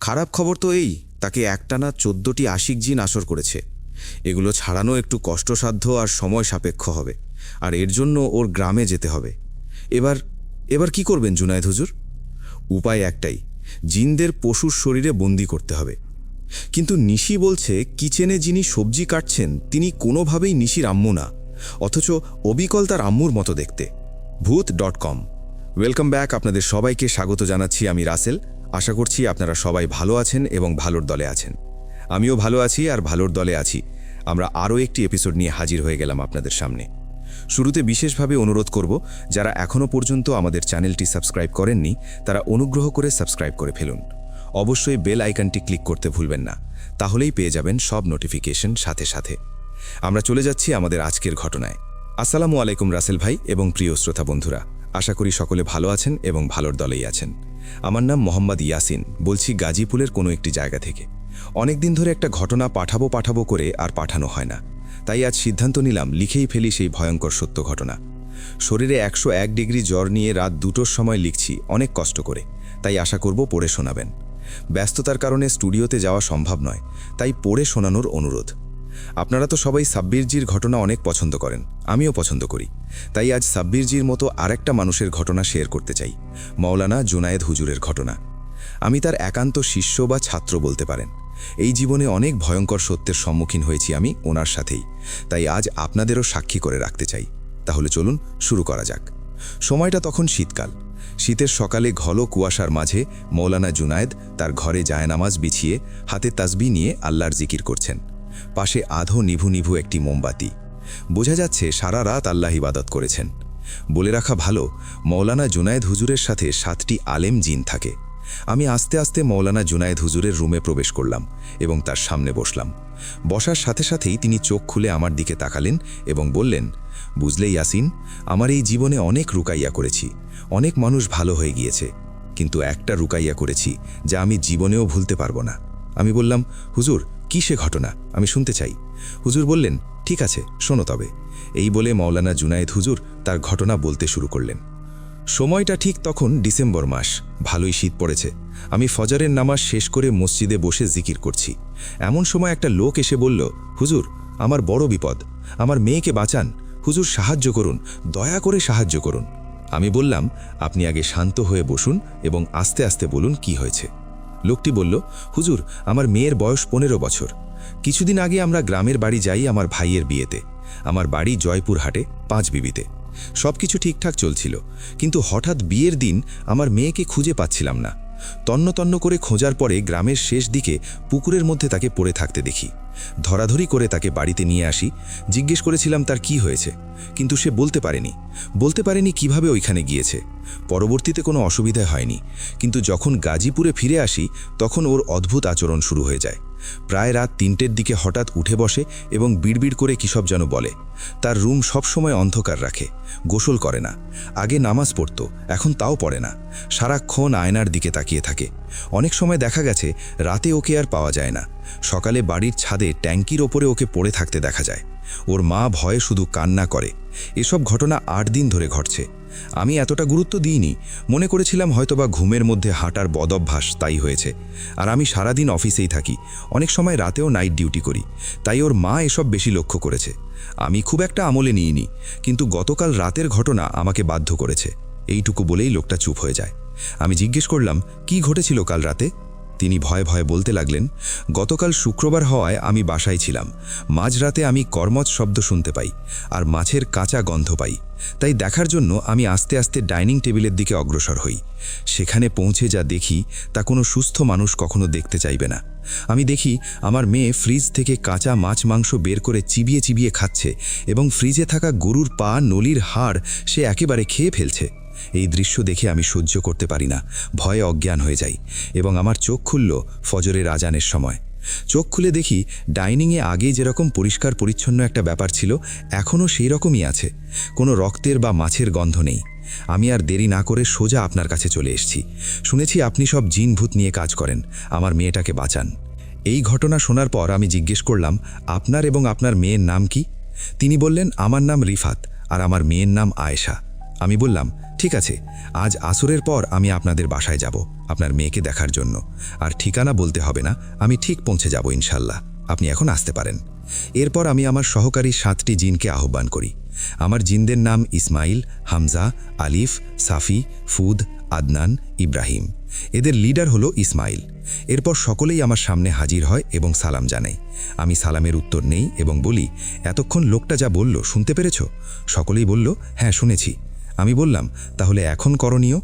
খারাপ খবর তো এই, তাকে একটানা 14টি আশিক জিন আসর করেছে। এগুলো ছাড়ানো একটু কষ্টসাধ্য আর সময় সাপেক্ষ হবে, আর এর জন্য ওর গ্রামে যেতে হবে। এবার এবার কি করবেন জুনায়েদ হুজুর? উপায় একটাই, জিনদের পশুর শরীরে বন্দি করতে হবে। কিন্তু নিশি বলছে কিচেনে যিনি সবজি কাটছেন তিনি কোনোভাবেই নিশির আম্মু না, অথচ অবিকল তার আম্মুর মতো দেখতে। ভূত.com ওয়েলকাম ব্যাক। আপনাদের সবাইকে স্বাগত জানাচ্ছি। আমি রাসেল। আশা করছি আপনারা সবাই ভালো আছেন এবং ভালোর দলে আছেন। আমিও ভালো আছি আর ভালোর দলে আছি। আমরা আরও একটি এপিসোড নিয়ে হাজির হয়ে গেলাম আপনাদের সামনে। শুরুতে বিশেষভাবে অনুরোধ করব, যারা এখনও পর্যন্ত আমাদের চ্যানেলটি সাবস্ক্রাইব করেননি তারা অনুগ্রহ করে সাবস্ক্রাইব করে ফেলুন। অবশ্যই বেল আইকনটি ক্লিক করতে ভুলবেন না, তাহলেই পেয়ে যাবেন সব নোটিফিকেশন সাথে সাথে। আমরা চলে যাচ্ছি আমাদের আজকের ঘটনায়। আসসালামু আলাইকুম রাসেল ভাই এবং প্রিয় শ্রোতা বন্ধুরা, আশা করি সকলে ভালো আছেন এবং ভালোর দলেই আছেন। আমার নাম মোহাম্মদ ইয়াসিন, বলছি গাজীপুরের কোনো একটি জায়গা থেকে। অনেক দিন ধরে একটা ঘটনা পাঠাবো করে আর পাঠানো হয় না, তাই আজ সিদ্ধান্ত নিলাম লিখেই ফেলি সেই ভয়ঙ্কর সত্য ঘটনা। শরীরে 101 ডিগ্রি জ্বর নিয়ে রাত 2টোর সময় লিখছি, অনেক কষ্ট করে, তাই আশা করব পড়ে শোনাবেন। ব্যস্ততার কারণে স্টুডিওতে যাওয়া সম্ভব নয়, তাই পড়ে শোনানোর অনুরোধ। আপনারা তো সবাই সাব্বিরজির ঘটনা অনেক পছন্দ করেন, আমিও পছন্দ করি, তাই আজ সাব্বিরজির মতো আরেকটা মানুষের ঘটনা শেয়ার করতে চাই, মাওলানা জুনায়েদ হুজুরের ঘটনা। আমি তার একান্ত শিষ্য বা ছাত্র বলতে পারেন। এই জীবনে অনেক ভয়ঙ্কর সত্যের সম্মুখীন হয়েছি আমি ওনার সাথেই, তাই আজ আপনাদেরও সাক্ষী করে রাখতে চাই। তাহলে চলুন শুরু করা যাক। সময়টা তখন শীতকাল। শীতের সকালে ঘন কুয়াশার মাঝে মাওলানা জুনায়েদ তার ঘরে জায়নামাজ বিছিয়ে হাতে তাসবিহ নিয়ে আল্লাহর জিকির করছেন। পাশে আধো নিভু নিভু একটি মোমবাতি। বোঝা যাচ্ছে সারা রাত আল্লাহ ইবাদত করেছেন। বলে রাখা ভালো, মাওলানা জুনায়েদ হুজুরের সাথে 7টি আলেম জিন থাকে। আমি আস্তে আস্তে মাওলানা জুনায়েদ হুজুরের রুমে প্রবেশ করলাম এবং তার সামনে বসলাম। বসার সাথে সাথেই তিনি চোখ খুলে আমার দিকে তাকালেন এবং বললেন, বুঝলে ইয়াসিন, আমার এই জীবনে অনেক রুকাইয়া করেছি, অনেক মানুষ ভালো হয়ে গিয়েছে, কিন্তু একটা রুকাইয়া করেছি যা আমি জীবনেও ভুলতে পারবো না। আমি বললাম, হুজুর কি সে ঘটনা, আমি শুনতে চাই। হুজুর বললেন, ঠিক আছে শোনো তবে। এই বলে মাওলানা জুনায়েদ হুজুর তার ঘটনা বলতে শুরু করলেন। সময়টা ঠিক তখন ডিসেম্বর মাস, ভালোই শীত পড়েছে। আমি ফজরের নামাজ শেষ করে মসজিদে বসে জিকির করছি। এমন সময় একটা লোক এসে বলল, হুজুর আমার বড় বিপদ, আমার মেয়েকে বাঁচান, হুজুর সাহায্য করুন, দয়া করে সাহায্য করুন। আমি বললাম, আপনি আগে শান্ত হয়ে বসুন এবং আস্তে আস্তে বলুন কি হয়েছে। লোকটি বলল, হুজুর আমার মেয়ের বয়স 15 বছর। কিছুদিন আগে আমরা গ্রামের বাড়ি যাই আমার ভাইয়ের বিয়েতে। আমার বাড়ি জয়পুরহাটে 5 বিবিতে। সব কিছু ঠিকঠাক চলছিল, কিন্তু হঠাৎ বিয়ের দিন আমার মেয়েকে খুঁজে পাচ্ছিলাম না। তন্ন তন্ন করে খোঁজার পরে গ্রামের শেষ দিকে পুকুরের মধ্যে তাকে পড়ে থাকতে দেখি। ধরাধরি করে তাকে বাড়িতে নিয়ে আসি। জিজ্ঞেস করেছিলাম তার কি হয়েছে, কিন্তু সে বলতে পারেনি কিভাবে ওইখানে গিয়েছে। পরবর্তীতে কোনো অসুবিধা হয়নি, কিন্তু যখন গাজীপুরে ফিরে আসি তখন ওর অদ্ভুত আচরণ শুরু হয়ে যায়। প্রায় রাত 3টের দিকে হঠাৎ উঠে বসে এবং বিড়বিড় করে কী সব যেন বলে। তার রুম সবসময় অন্ধকার রাখে, গোসল করে না। আগে নামাজ পড়ত, এখন তাও পড়ে না। সারাক্ষণ আয়নার দিকে তাকিয়ে থাকে। অনেক সময় দেখা গেছে রাতে ওকে আর পাওয়া যায় না। সকালে বাড়ির ছাদে ট্যাঙ্কির ওপরে ওকে পড়ে থাকতে দেখা যায়। ওর মা ভয়ে শুধু কান্না করে। এসব ঘটনা 8 দিন ধরে ঘটছে। আমি এতটা গুরুত্ব দিইনি, মনে করেছিলাম হয়তোবা ঘুমের মধ্যে হাঁটার বদভ্যাস, তাই হয়েছে। আর আমি সারাদিন অফিসেই থাকি, অনেক সময় রাতেও নাইট ডিউটি করি, তাই ওর মা এসব বেশি লক্ষ্য করেছে। আমি খুব একটা আমলে নিইনি, কিন্তু গতকাল রাতের ঘটনা আমাকে বাধ্য করেছে। এইটুকু বলেই লোকটা চুপ হয়ে যায়। আমি জিজ্ঞেস করলাম, কি ঘটেছিল কাল রাতে? তিনি ভয়ে ভয়ে বলতে লাগলেন, গতকাল শুক্রবার হওয়ায় আমি বাসায় ছিলাম। মাঝরাতে আমি কর্মচ শব্দ শুনতে পাই আর মাছের কাঁচা গন্ধ পাই। তাই দেখার জন্য আমি আস্তে আস্তে ডাইনিং টেবিলের দিকে অগ্রসর হই। সেখানে পৌঁছে যা দেখি তা কোনো সুস্থ মানুষ কখনো দেখতে চাইবে না। আমি দেখি আমার মেয়ে ফ্রিজ থেকে কাঁচা মাছ মাংস বের করে চিবিয়ে চিবিয়ে খাচ্ছে এবং ফ্রিজে থাকা গরুর পা, নলির হাড় সে একেবারে খেয়ে ফেলছে। এই দৃশ্য দেখে আমি সহ্য করতে পারি না, ভয়ে অজ্ঞান হয়ে যাই এবং আমার চোখ খুলল ফজরের আজানের সময়। চোখ খুলে দেখি ডাইনিংয়ে আগে যেরকম পরিষ্কার পরিচ্ছন্ন একটা ব্যাপার ছিল এখনও সেই রকমই আছে, কোনো রক্তের বা মাছের গন্ধ নেই। আমি আর দেরি না করে সোজা আপনার কাছে চলে এসেছি। শুনেছি আপনি সব জিন ভূত নিয়ে কাজ করেন, আমার মেয়েটাকে বাঁচান। এই ঘটনা শোনার পর আমি জিজ্ঞেস করলাম, আপনার এবং আপনার মেয়ের নাম কি? তিনি বললেন, আমার নাম রিফাত আর আমার মেয়ের নাম আয়েশা। আমি বললাম, ঠিক আছে, আজ আসরের পর আমি আপনাদের বাসায় যাব আপনার মেয়েকে দেখার জন্য। আর ঠিকানা বলতে হবে না, আমি ঠিক পৌঁছে যাব ইনশাল্লাহ। আপনি এখন আসতে পারেন। এরপর আমি আমার সহকারী 7টি জিনকে আহ্বান করি। আমার জিনদের নাম ইসমাইল, হামজা, আলিফ, সাফি, ফুদ, আদনান, ইব্রাহিম। এদের লিডার হলো ইসমাইল। এরপর সকলেই আমার সামনে হাজির হয় এবং সালাম জানায়। আমি সালামের উত্তর নেই এবং বলি, এতক্ষণ লোকটা যা বলল শুনতে পেরেছ? সকলেই বলল, হ্যাঁ শুনেছি। আমি বললাম, তাহলে এখন করণীয়?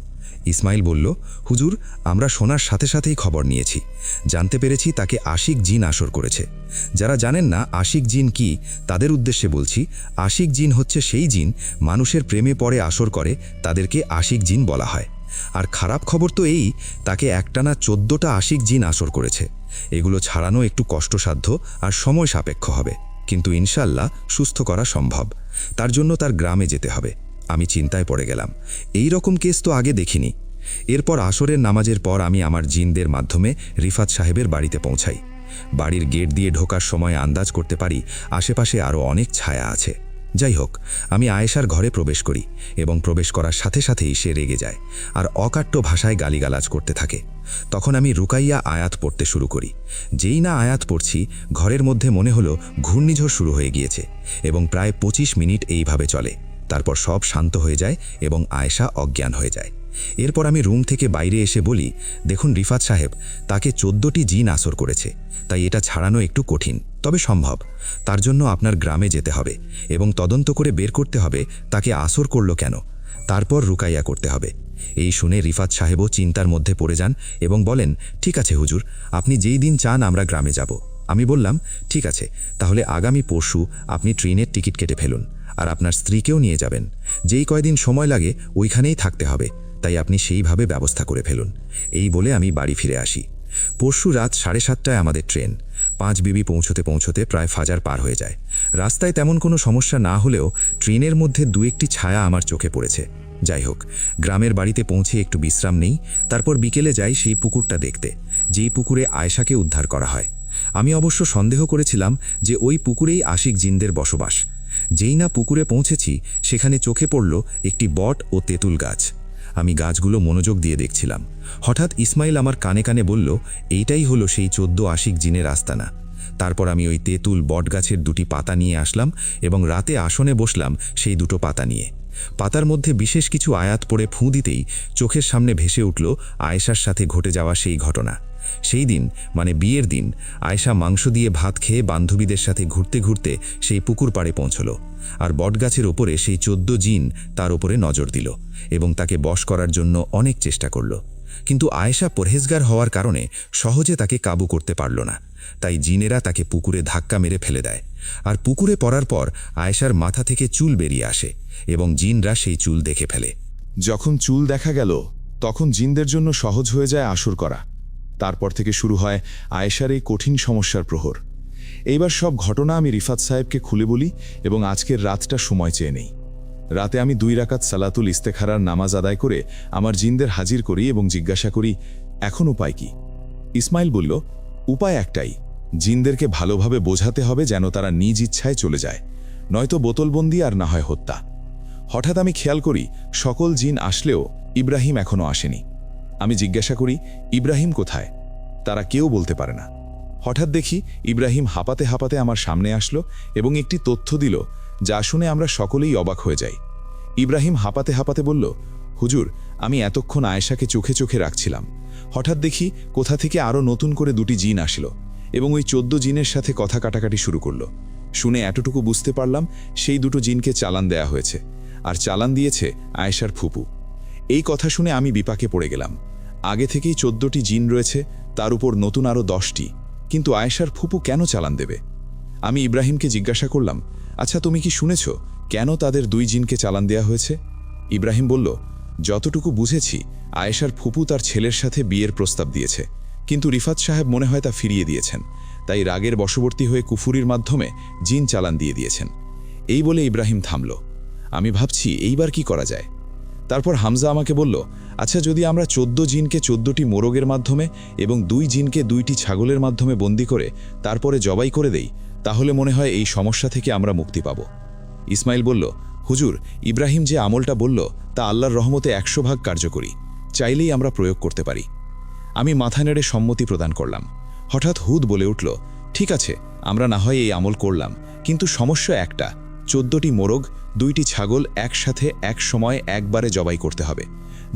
ইসমাইল বলল, হুজুর, আমরা শোনার সাথে সাথেই খবর নিয়েছি। জানতে পেরেছি তাকে আশিক জিন আসর করেছে। যারা জানেন না আশিক জিন কি, তাদের উদ্দেশ্যে বলছি, আশিক জিন হচ্ছে সেই জিন মানুষের প্রেমে পড়ে আসর করে, তাদেরকে আশিক জিন বলা হয়। আর খারাপ খবর তো এই, তাকে একটানা 14টা আশিক জিন আসর করেছে। এগুলো ছাড়ানো একটু কষ্টসাধ্য আর সময় সাপেক্ষ হবে, কিন্তু ইনশাল্লাহ সুস্থ করা সম্ভব। তার জন্য তার গ্রামে যেতে হবে। আমি চিন্তায় পড়ে গেলাম, এই রকম কেস তো আগে দেখিনি। এরপর আসরের নামাজের পর আমি আমার জিনদের মাধ্যমে রিফাত সাহেবের বাড়িতে পৌঁছাই। বাড়ির গেট দিয়ে ঢোকার সময় আন্দাজ করতে পারি আশেপাশে আরও অনেক ছায়া আছে। যাই হোক, আমি আয়েশার ঘরে প্রবেশ করি এবং প্রবেশ করার সাথে সাথেই সে রেগে যায় আর অকাট্য ভাষায় গালিগালাজ করতে থাকে। তখন আমি রুকাইয়া আয়াত পড়তে শুরু করি। যেই না আয়াত পড়ছি, ঘরের মধ্যে মনে হলো ঘূর্ণিঝড় শুরু হয়ে গিয়েছে এবং প্রায় 25 মিনিট এইভাবে চলে। তারপর সব শান্ত হয়ে যায় এবং আয়েশা অজ্ঞান হয়ে যায়। এরপর আমি রুম থেকে বাইরে এসে বলি, দেখুন রিফাত সাহেব, তাকে 14টি জিন আসর করেছে, তাই এটা ছাড়ানো একটু কঠিন, তবে সম্ভব। তার জন্য আপনার গ্রামে যেতে হবে এবং তদন্ত করে বের করতে হবে তাকে আসর করলো কেন। তারপর রুকাইয়া করতে হবে। এই শুনে রিফাত সাহেবও চিন্তার মধ্যে পড়ে যান এবং বলেন, ঠিক আছে হুজুর, আপনি যেই দিন চান আমরা গ্রামে যাব। আমি বললাম, ঠিক আছে, তাহলে আগামী পরশু আপনি ট্রেনের টিকিট কেটে ফেলুন আর আপনার স্ত্রীকেও নিয়ে যাবেন। যেই কয়দিন সময় লাগে ওইখানেই থাকতে হবে, তাই আপনি সেইভাবে ব্যবস্থা করে ফেলুন। এই বলে আমি বাড়ি ফিরে আসি। পরশু রাত 7:30টায় আমাদের ট্রেন। 5 বিবি পৌঁছতে পৌঁছতে প্রায় ফাজার পার হয়ে যায়। রাস্তায় তেমন কোনো সমস্যা না হলেও ট্রেনের মধ্যে 2-1টি ছায়া আমার চোখে পড়েছে। যাই হোক, গ্রামের বাড়িতে পৌঁছে একটু বিশ্রাম নেই, তারপর বিকেলে যাই সেই পুকুরটা দেখতে, যেই পুকুরে আয়েশাকে উদ্ধার করা হয়। আমি অবশ্য সন্দেহ করেছিলাম যে ওই পুকুরেই আশিক জিনদের বসবাস। যেই না পুকুরে পৌঁছেছি, সেখানে চোখে পড়ল একটি বট ও তেঁতুল গাছ। আমি গাছগুলো মনোযোগ দিয়ে দেখছিলাম। হঠাৎ ইসমাইল আমার কানে কানে বলল, এইটাই হলো সেই 14 আশিক জিনের আস্তানা। তারপর আমি ওই তেঁতুল বট গাছের 2টি পাতা নিয়ে আসলাম এবং রাতে আসনে বসলাম সেই 2টো পাতা নিয়ে। পাতার মধ্যে বিশেষ কিছু আয়াত পড়ে ফুঁ দিতেই চোখের সামনে ভেসে উঠল আয়েশার সাথে ঘটে যাওয়া সেই ঘটনা। সেই দিন, মানে বিয়ের দিন, আয়েশা মাংস দিয়ে ভাত খেয়ে বান্ধবীদের সাথে ঘুরতে ঘুরতে সেই পুকুর পাড়ে পৌঁছল আর বটগাছের ওপরে সেই 14 জিন তার ওপরে নজর দিল এবং তাকে বশ করার জন্য অনেক চেষ্টা করল। কিন্তু আয়েশা পরহেজগার হওয়ার কারণে সহজে তাকে কাবু করতে পারল না। তাই জিনেরা তাকে পুকুরে ধাক্কা মেরে ফেলে দেয়। আর পুকুরে পড়ার পর আয়েশার মাথা থেকে চুল বেরিয়ে আসে এবং জিনরা সেই চুল দেখে ফেলে। যখন চুল দেখা গেল, তখন জিনদের জন্য সহজ হয়ে যায় আসর করা। তারপর থেকে শুরু হয় আয়েশার এই কঠিন সমস্যার প্রহর। এইবার সব ঘটনা আমি রিফাত সাহেবকে খুলে বলি এবং আজকের রাতটা সময় চেয়ে নেই। রাতে আমি 2 রাকাত সালাতুল ইস্তেখারার নামাজ আদায় করে আমার জিনদের হাজির করি এবং জিজ্ঞাসা করি, এখন উপায় কি? ইসমাইল বলল, উপায় একটাই, জিনদেরকে ভালোভাবে বোঝাতে হবে যেন তারা নিজ ইচ্ছায় চলে যায়, নয়তো বোতলবন্দি আর না হয় হত্যা। হঠাৎ আমি খেয়াল করি সকল জিন আসলেও ইব্রাহিম এখনও আসেনি। আমি জিজ্ঞাসা করি, ইব্রাহিম কোথায়? তারা কেউ বলতে পারে না। হঠাৎ দেখি ইব্রাহিম হাঁপাতে হাঁপাতে আমার সামনে আসলো এবং একটি তথ্য দিল, যা শুনে আমরা সকলেই অবাক হয়ে যাই। ইব্রাহিম হাঁপাতে হাঁপাতে বলল, হুজুর, আমি এতক্ষণ আয়েশাকে চোখে চোখে রাখছিলাম। হঠাৎ দেখি কোথা থেকে আরও নতুন করে 2টি জিন আসলো এবং ওই 14 জিনের সাথে কথা কাটাকাটি শুরু করলো। শুনে এতটুকু বুঝতে পারলাম সেই 2টো জিনকে চালান দেয়া হয়েছে, আর চালান দিয়েছে আয়েশার ফুপু। এই কথা শুনে আমি বিপাকে পড়ে গেলাম। আগে থেকেই 14টি জিন রয়েছে, তার উপর নতুন আরও 10টি, কিন্তু আয়েশার ফুপু কেন চালান দেবে? আমি ইব্রাহিমকে জিজ্ঞাসা করলাম, আচ্ছা তুমি কি শুনেছ কেন তাদের 2 জিনকে চালান দেয়া হয়েছে? ইব্রাহিম বলল, যতটুকু বুঝেছি আয়েশার ফুপু তার ছেলের সাথে বিয়ের প্রস্তাব দিয়েছে, কিন্তু রিফাত সাহেব মনে হয় তা ফিরিয়ে দিয়েছেন, তাই রাগের বশবর্তী হয়ে কুফুরির মাধ্যমে জিন চালান দিয়ে দিয়েছেন। এই বলে ইব্রাহিম থামল। আমি ভাবছি এইবার কি করা যায়। তারপর হামজা আমাকে বলল, আচ্ছা যদি আমরা 14 জিনকে 14টি মোরগের মাধ্যমে এবং 2 জিনকে 2টি ছাগলের মাধ্যমে বন্দি করে তারপরে জবাই করে দেই, তাহলে মনে হয় এই সমস্যা থেকে আমরা মুক্তি পাব। ইসমাইল বলল, হুজুর, ইব্রাহিম যে আমলটা বলল তা আল্লাহর রহমতে 100 ভাগ কার্যকরী, চাইলেই আমরা প্রয়োগ করতে পারি। আমি মাথা নেড়ে সম্মতি প্রদান করলাম। হঠাৎ হুদ বলে উঠল, ঠিক আছে, আমরা না হয় এই আমল করলাম, কিন্তু সমস্যা একটা, 14টি মোরগ, 2টি ছাগল একসাথে এক সময় একবারে জবাই করতে হবে।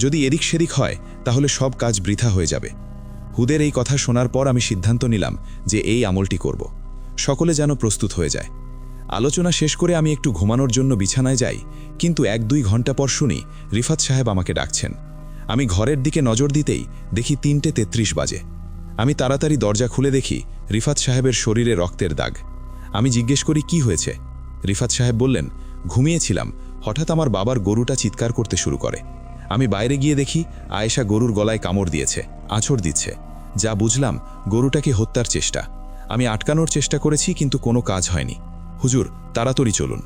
যদি এদিক সেদিক হয় তাহলে সব কাজ বৃথা হয়ে যাবে। হুদের এই কথা শোনার পর আমি সিদ্ধান্ত নিলাম যে এই আমলটি করব। সকলে যেন প্রস্তুত হয়ে যায়। আলোচনা শেষ করে আমি একটু ঘুমানোর জন্য বিছানায় যাই, কিন্তু 1-2 ঘন্টা পর শুনি রিফাত সাহেব আমাকে ডাকছেন। আমি ঘরের দিকে নজর দিতেই দেখি 3:33 বাজে। আমি তাড়াতাড়ি দরজা খুলে দেখি রিফাত সাহেবের শরীরে রক্তের দাগ। আমি জিজ্ঞেস করি কি হয়েছে। রিফাত সাহেব বললেন, ঘুমিয়েছিলাম, হঠাৎ আমার বাবার গরুটা চিৎকার করতে শুরু করে। আমি বাইরে গিয়ে দেখি আয়েশা গরুর গলায় কামড় দিয়েছে, আঁচড় দিচ্ছে। যা বুঝলাম গরুটাকে হত্যার চেষ্টা। আমি আটকানোর চেষ্টা করেছি, কিন্তু কোনো কাজ হয়নি। হুজুর, তাড়াতাড়ি চলুন।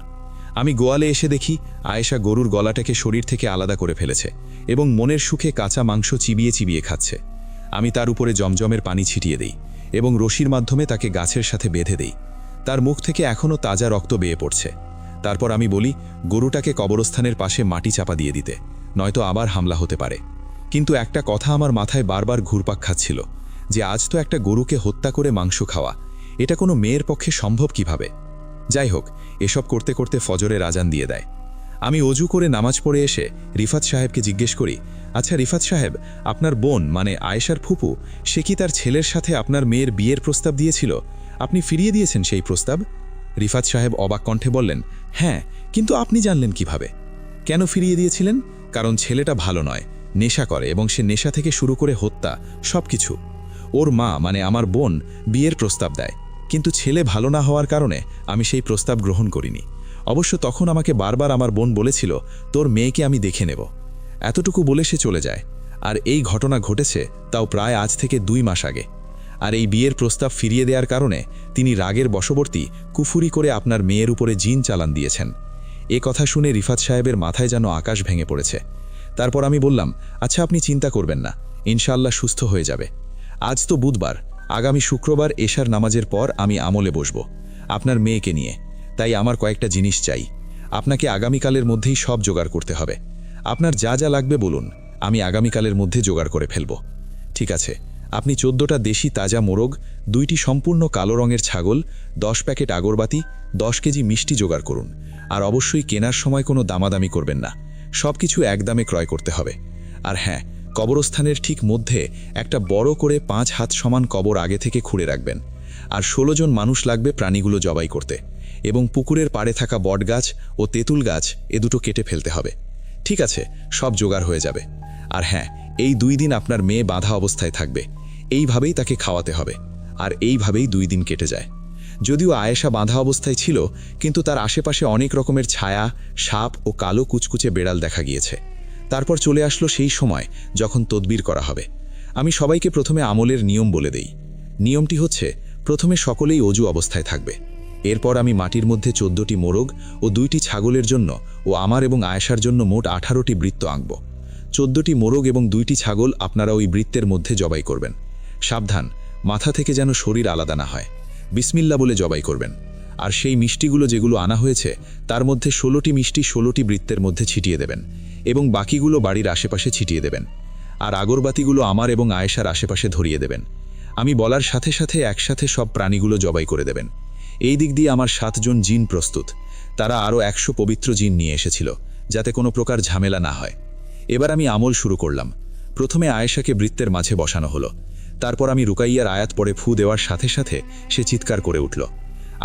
আমি গোয়ালে এসে দেখি আয়েশা গরুর গলাটাকে শরীর থেকে আলাদা করে ফেলেছে এবং মনের সুখে কাঁচা মাংস চিবিয়ে চিবিয়ে খাচ্ছে। আমি তার উপরে জমজমের পানি ছিটিয়ে দেই এবং রশির মাধ্যমে তাকে গাছের সাথে বেঁধে দেই। তার মুখ থেকে এখনও তাজা রক্ত বেয়ে পড়ছে। তারপর আমি বলি গরুটাকে কবরস্থানের পাশে মাটি চাপা দিয়ে দিতে, নয়তো আবার হামলা হতে পারে। কিন্তু একটা কথা আমার মাথায় বারবার ঘুরপাক খাচ্ছিল, যে আজ তো একটা গরুকে হত্যা করে মাংস খাওয়া, এটা কোনো মেয়ের পক্ষে সম্ভব কিভাবে? যাই হোক, এসব করতে করতে ফজরের আজান দিয়ে দেয়। আমি অজু করে নামাজ পড়ে এসে রিফাত সাহেবকে জিজ্ঞেস করি, আচ্ছা রিফাত সাহেব, আপনার বোন মানে আয়েশার ফুপু, সে কি তার ছেলের সাথে আপনার মেয়ের বিয়ের প্রস্তাব দিয়েছিল? আপনি ফিরিয়ে দিয়েছেন সেই প্রস্তাব? রিফাত সাহেব অবাক কণ্ঠে বললেন, হ্যাঁ, কিন্তু আপনি জানলেন কিভাবে? কেন ফিরিয়ে দিয়েছিলেন? কারণ ছেলেটা ভালো নয়, নেশা করে এবং সে নেশা থেকে শুরু করে হত্যা সবকিছু। ওর মা মানে আমার বোন বিয়ের প্রস্তাব দেয়, কিন্তু ছেলে ভালো না হওয়ার কারণে আমি সেই প্রস্তাব গ্রহণ করিনি। অবশ্য তখন আমাকে বারবার আমার বোন বলেছিল, তোর মেয়েকে আমি দেখে নেব। এতটুকু বলে সে চলে যায়। আর এই ঘটনা ঘটেছে তাও প্রায় আজ থেকে 2 মাস আগে। আর এই বিয়ের প্রস্তাব ফিরিয়ে দেওয়ার কারণে তিনি রাগের বশবর্তী কুফুরি করে আপনার মেয়ের উপরে জিন চালান দিয়েছেন। এ কথা শুনে রিফাত সাহেবের মাথায় যেন আকাশ ভেঙে পড়েছে। তারপর আমি বললাম, আচ্ছা আপনি চিন্তা করবেন না, ইনশাআল্লাহ সুস্থ হয়ে যাবে। আজ তো বুধবার, আগামী শুক্রবার এশার নামাজের পর আমি আমলে বসব আপনার মেয়েকে নিয়ে। তাই আমার কয়েকটা জিনিস চাই। আপনাকে আগামীকালের মধ্যেই সব জোগাড় করতে হবে। আপনার যা যা লাগবে বলুন, আমি আগামীকালের মধ্যে জোগাড় করে ফেলব। ঠিক আছে, আপনি 14টা দেশি তাজা মোরগ, 2টি সম্পূর্ণ কালো রঙের ছাগল, 10 প্যাকেট আগরবাতি, 10 কেজি মিষ্টি জোগাড় করুন। আর অবশ্যই কেনার সময় কোনো দামাদামি করবেন না, সব কিছু একদামে ক্রয় করতে হবে। আর হ্যাঁ, কবরস্থানের ঠিক মধ্যে একটা বড় করে 5 হাত সমান কবর আগে থেকে খুঁড়ে রাখবেন। আর 16 জন মানুষ লাগবে প্রাণীগুলো জবাই করতে, এবং পুকুরের পাড়ে থাকা বটগাছ ও তেঁতুল গাছ এ দুটো কেটে ফেলতে হবে। ঠিক আছে, সব জোগাড় হয়ে যাবে। আর হ্যাঁ, এই 2 দিন আপনার মেয়ে বাঁধা অবস্থায় থাকবে, এইভাবেই তাকে খাওয়াতে হবে। আর এইভাবেই 2 দিন কেটে যায়। যদিও আয়েশা বাঁধা অবস্থায় ছিল, কিন্তু তার আশেপাশে অনেক রকমের ছায়া, সাপ ও কালো কুচকুচে বেড়াল দেখা গিয়েছে। তারপর চলে আসলো সেই সময় যখন তদবির করা হবে। আমি সবাইকে প্রথমে আমলের নিয়ম বলে দেই। নিয়মটি হচ্ছে, প্রথমে সকলেই অজু অবস্থায় থাকবে। এরপর আমি মাটির মধ্যে 14টি মোরগ ও 2টি ছাগলের জন্য ও আমার এবং আয়েশার জন্য মোট 18টি বৃত্ত আঁকব। 14টি মোরগ এবং 2টি ছাগল আপনারা ওই বৃত্তের মধ্যে জবাই করবেন। সাবধান, মাথা থেকে যেন শরীর আলাদা না হয়। বিসমিল্লাহ বলে জবাই করবেন। আর সেই মিষ্টিগুলো যেগুলো আনা হয়েছে তার মধ্যে 16টি মিষ্টি 16টি বৃত্তের মধ্যে ছিটিয়ে দেবেন এবং বাকিগুলো বাড়ির আশেপাশে ছিটিয়ে দেবেন। আর আগরবাতিগুলো আমার এবং আয়েশার আশেপাশে ধরিয়ে দেবেন। আমি বলার সাথে সাথে একসাথে সব প্রাণীগুলো জবাই করে দেবেন। এই দিক দিয়ে আমার 7 জন জিন প্রস্তুত। তারা আরও 100 পবিত্র জিন নিয়ে এসেছিল, যাতে কোনো প্রকার ঝামেলা না হয়। এবার আমি আমল শুরু করলাম। প্রথমে আয়েশাকে বৃত্তের মাঝে বসানো হলো। তারপর আমি রুকাইয়ার আয়াত পড়ে ফু দেওয়ার সাথে সাথে সে চিৎকার করে উঠল।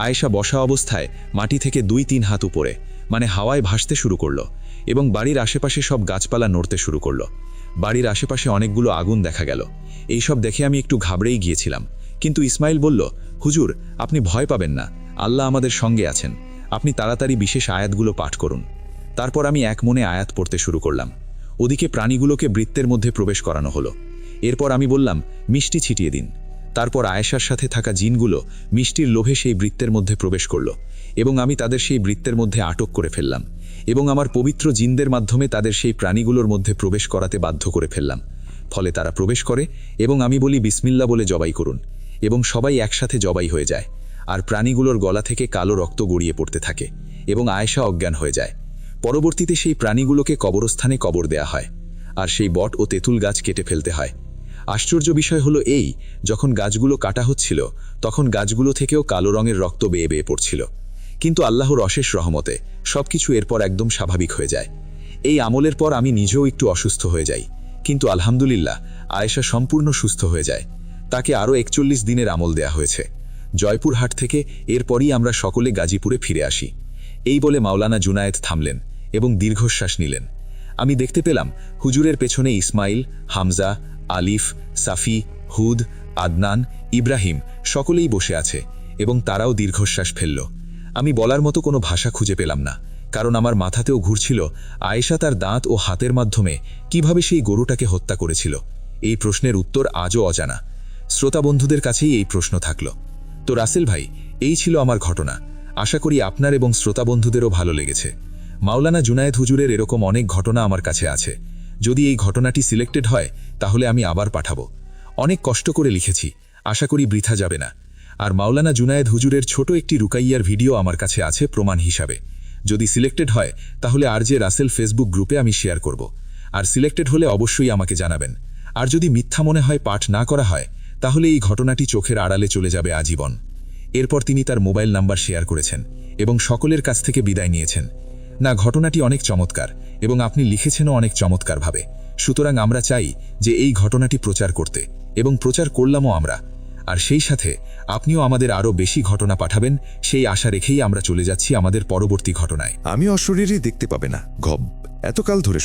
আয়েশা বসা অবস্থায় মাটি থেকে 2-3 হাত উপরে মানে হাওয়ায় ভাসতে শুরু করলো এবং বাড়ির আশেপাশে সব গাছপালা নড়তে শুরু করলো। বাড়ির আশেপাশে অনেকগুলো আগুন দেখা গেল। এইসব দেখে আমি একটু ঘাবড়েই গিয়েছিলাম, কিন্তু ইসমাইল বলল, হুজুর আপনি ভয় পাবেন না, আল্লাহ আমাদের সঙ্গে আছেন, আপনি তাড়াতাড়ি বিশেষ আয়াতগুলো পাঠ করুন। তারপর আমি এক মনে আয়াত পড়তে শুরু করলাম। ওদিকে প্রাণীগুলোকে বৃত্তের মধ্যে প্রবেশ করানো হলো। এরপর আমি বললাম, মিষ্টি ছিটিয়ে দিন। তারপর আয়েশার সাথে থাকা জিনগুলো মিষ্টির লোভে সেই বৃত্তের মধ্যে প্রবেশ করল এবং আমি তাদের সেই বৃত্তের মধ্যে আটক করে ফেললাম এবং আমার পবিত্র জিনদের মাধ্যমে তাদের সেই প্রাণীগুলোর মধ্যে প্রবেশ করাতে বাধ্য করে ফেললাম। ফলে তারা প্রবেশ করে এবং আমি বলি বিসমিল্লাহ বলে জবাই করুন, এবং সবাই একসাথে জবাই হয়ে যায়। আর প্রাণীগুলোর গলা থেকে কালো রক্ত গড়িয়ে পড়তে থাকে এবং আয়েশা অজ্ঞান হয়ে যায়। পরবর্তীতে সেই প্রাণীগুলোকে কবরস্থানে কবর দেয়া হয়, আর সেই বট ও তেঁতুল গাছ কেটে ফেলতে হয়। আশ্চর্য বিষয় হলো এই, যখন গাছগুলো কাটা হচ্ছিল তখন গাছগুলো থেকেও কালো রঙের রক্ত বেয়ে বেয়ে পড়ছিল। কিন্তু আল্লাহর অশেষ রহমতে সবকিছু এরপর একদম স্বাভাবিক হয়ে যায়। এই আমলের পর আমি নিজেও একটু অসুস্থ হয়ে যাই, কিন্তু আলহামদুলিল্লাহ আয়েশা সম্পূর্ণ সুস্থ হয়ে যায়। তাকে আরও 41 দিনের আমল দেয়া হয়েছে। জয়পুরহাট থেকে এরপরই আমরা সকলে গাজীপুরে ফিরে আসি। এই বলে মাওলানা জুনায়েদ থামলেন এবং দীর্ঘশ্বাস নিলেন। আমি দেখতে পেলাম হুজুরের পেছনে ইসমাইল, হামজা, আলিফ, সাফি, হুদ, আদনান, ইব্রাহিম সকলেই বসে আছে এবং তারাও দীর্ঘশ্বাস ফেলল। আমি বলার মতো কোনো ভাষা খুঁজে পেলাম না, কারণ আমার মাথাতেও ঘুরছিল আয়েশা তার দাঁত ও হাতের মাধ্যমে কিভাবে সেই গরুটাকে হত্যা করেছিল। এই প্রশ্নের উত্তর আজও অজানা। শ্রোতা বন্ধুদের কাছেই এই প্রশ্ন থাকল। তো রাসেল ভাই, এই ছিল আমার ঘটনা। আশা করি আপনার এবং শ্রোতা বন্ধুদেরও ভালো লেগেছে। মাওলানা জুনায়েদ হুজুরের এরকম অনেক ঘটনা আমার কাছে আছে। যদি এই ঘটনাটি সিলেক্টেড হয় তাহলে আমি আবার পাঠাবো। অনেক কষ্ট করে লিখেছি, আশা করি বৃথা যাবে না। আর মাওলানা জুনায়েদ হুজুরের ছোট একটি রুকাইয়ার ভিডিও আমার কাছে আছে প্রমাণ হিসাবে। যদি সিলেক্টেড হয় তাহলে আরজে রাসেল ফেসবুক গ্রুপে আমি শেয়ার করব। আর সিলেক্টেড হলে অবশ্যই আমাকে জানাবেন। আর যদি মিথ্যা মনে হয় পাঠ না করা হয় তাহলে এই ঘটনাটি চোখের আড়ালে চলে যাবে আজীবন। এরপর তিনি তার মোবাইল নাম্বার শেয়ার করেছেন এবং সকলের কাছ থেকে বিদায় নিয়েছেন। না, ঘটনাটি অনেক চমৎকার এবং আপনি লিখেছেনও অনেক চমৎকারভাবে। সুতরাং আমরা চাই যে এই ঘটনাটি প্রচার করতে, এবং প্রচার করলামও আমরা। আর সেই সাথে আপনিও আমাদের আরও বেশি ঘটনা পাঠাবেন, সেই আশা রেখেই আমরা চলে যাচ্ছি আমাদের পরবর্তী ঘটনায়। আমি অশরীরই দেখতে পাবে না, ঘব এতকাল ধরে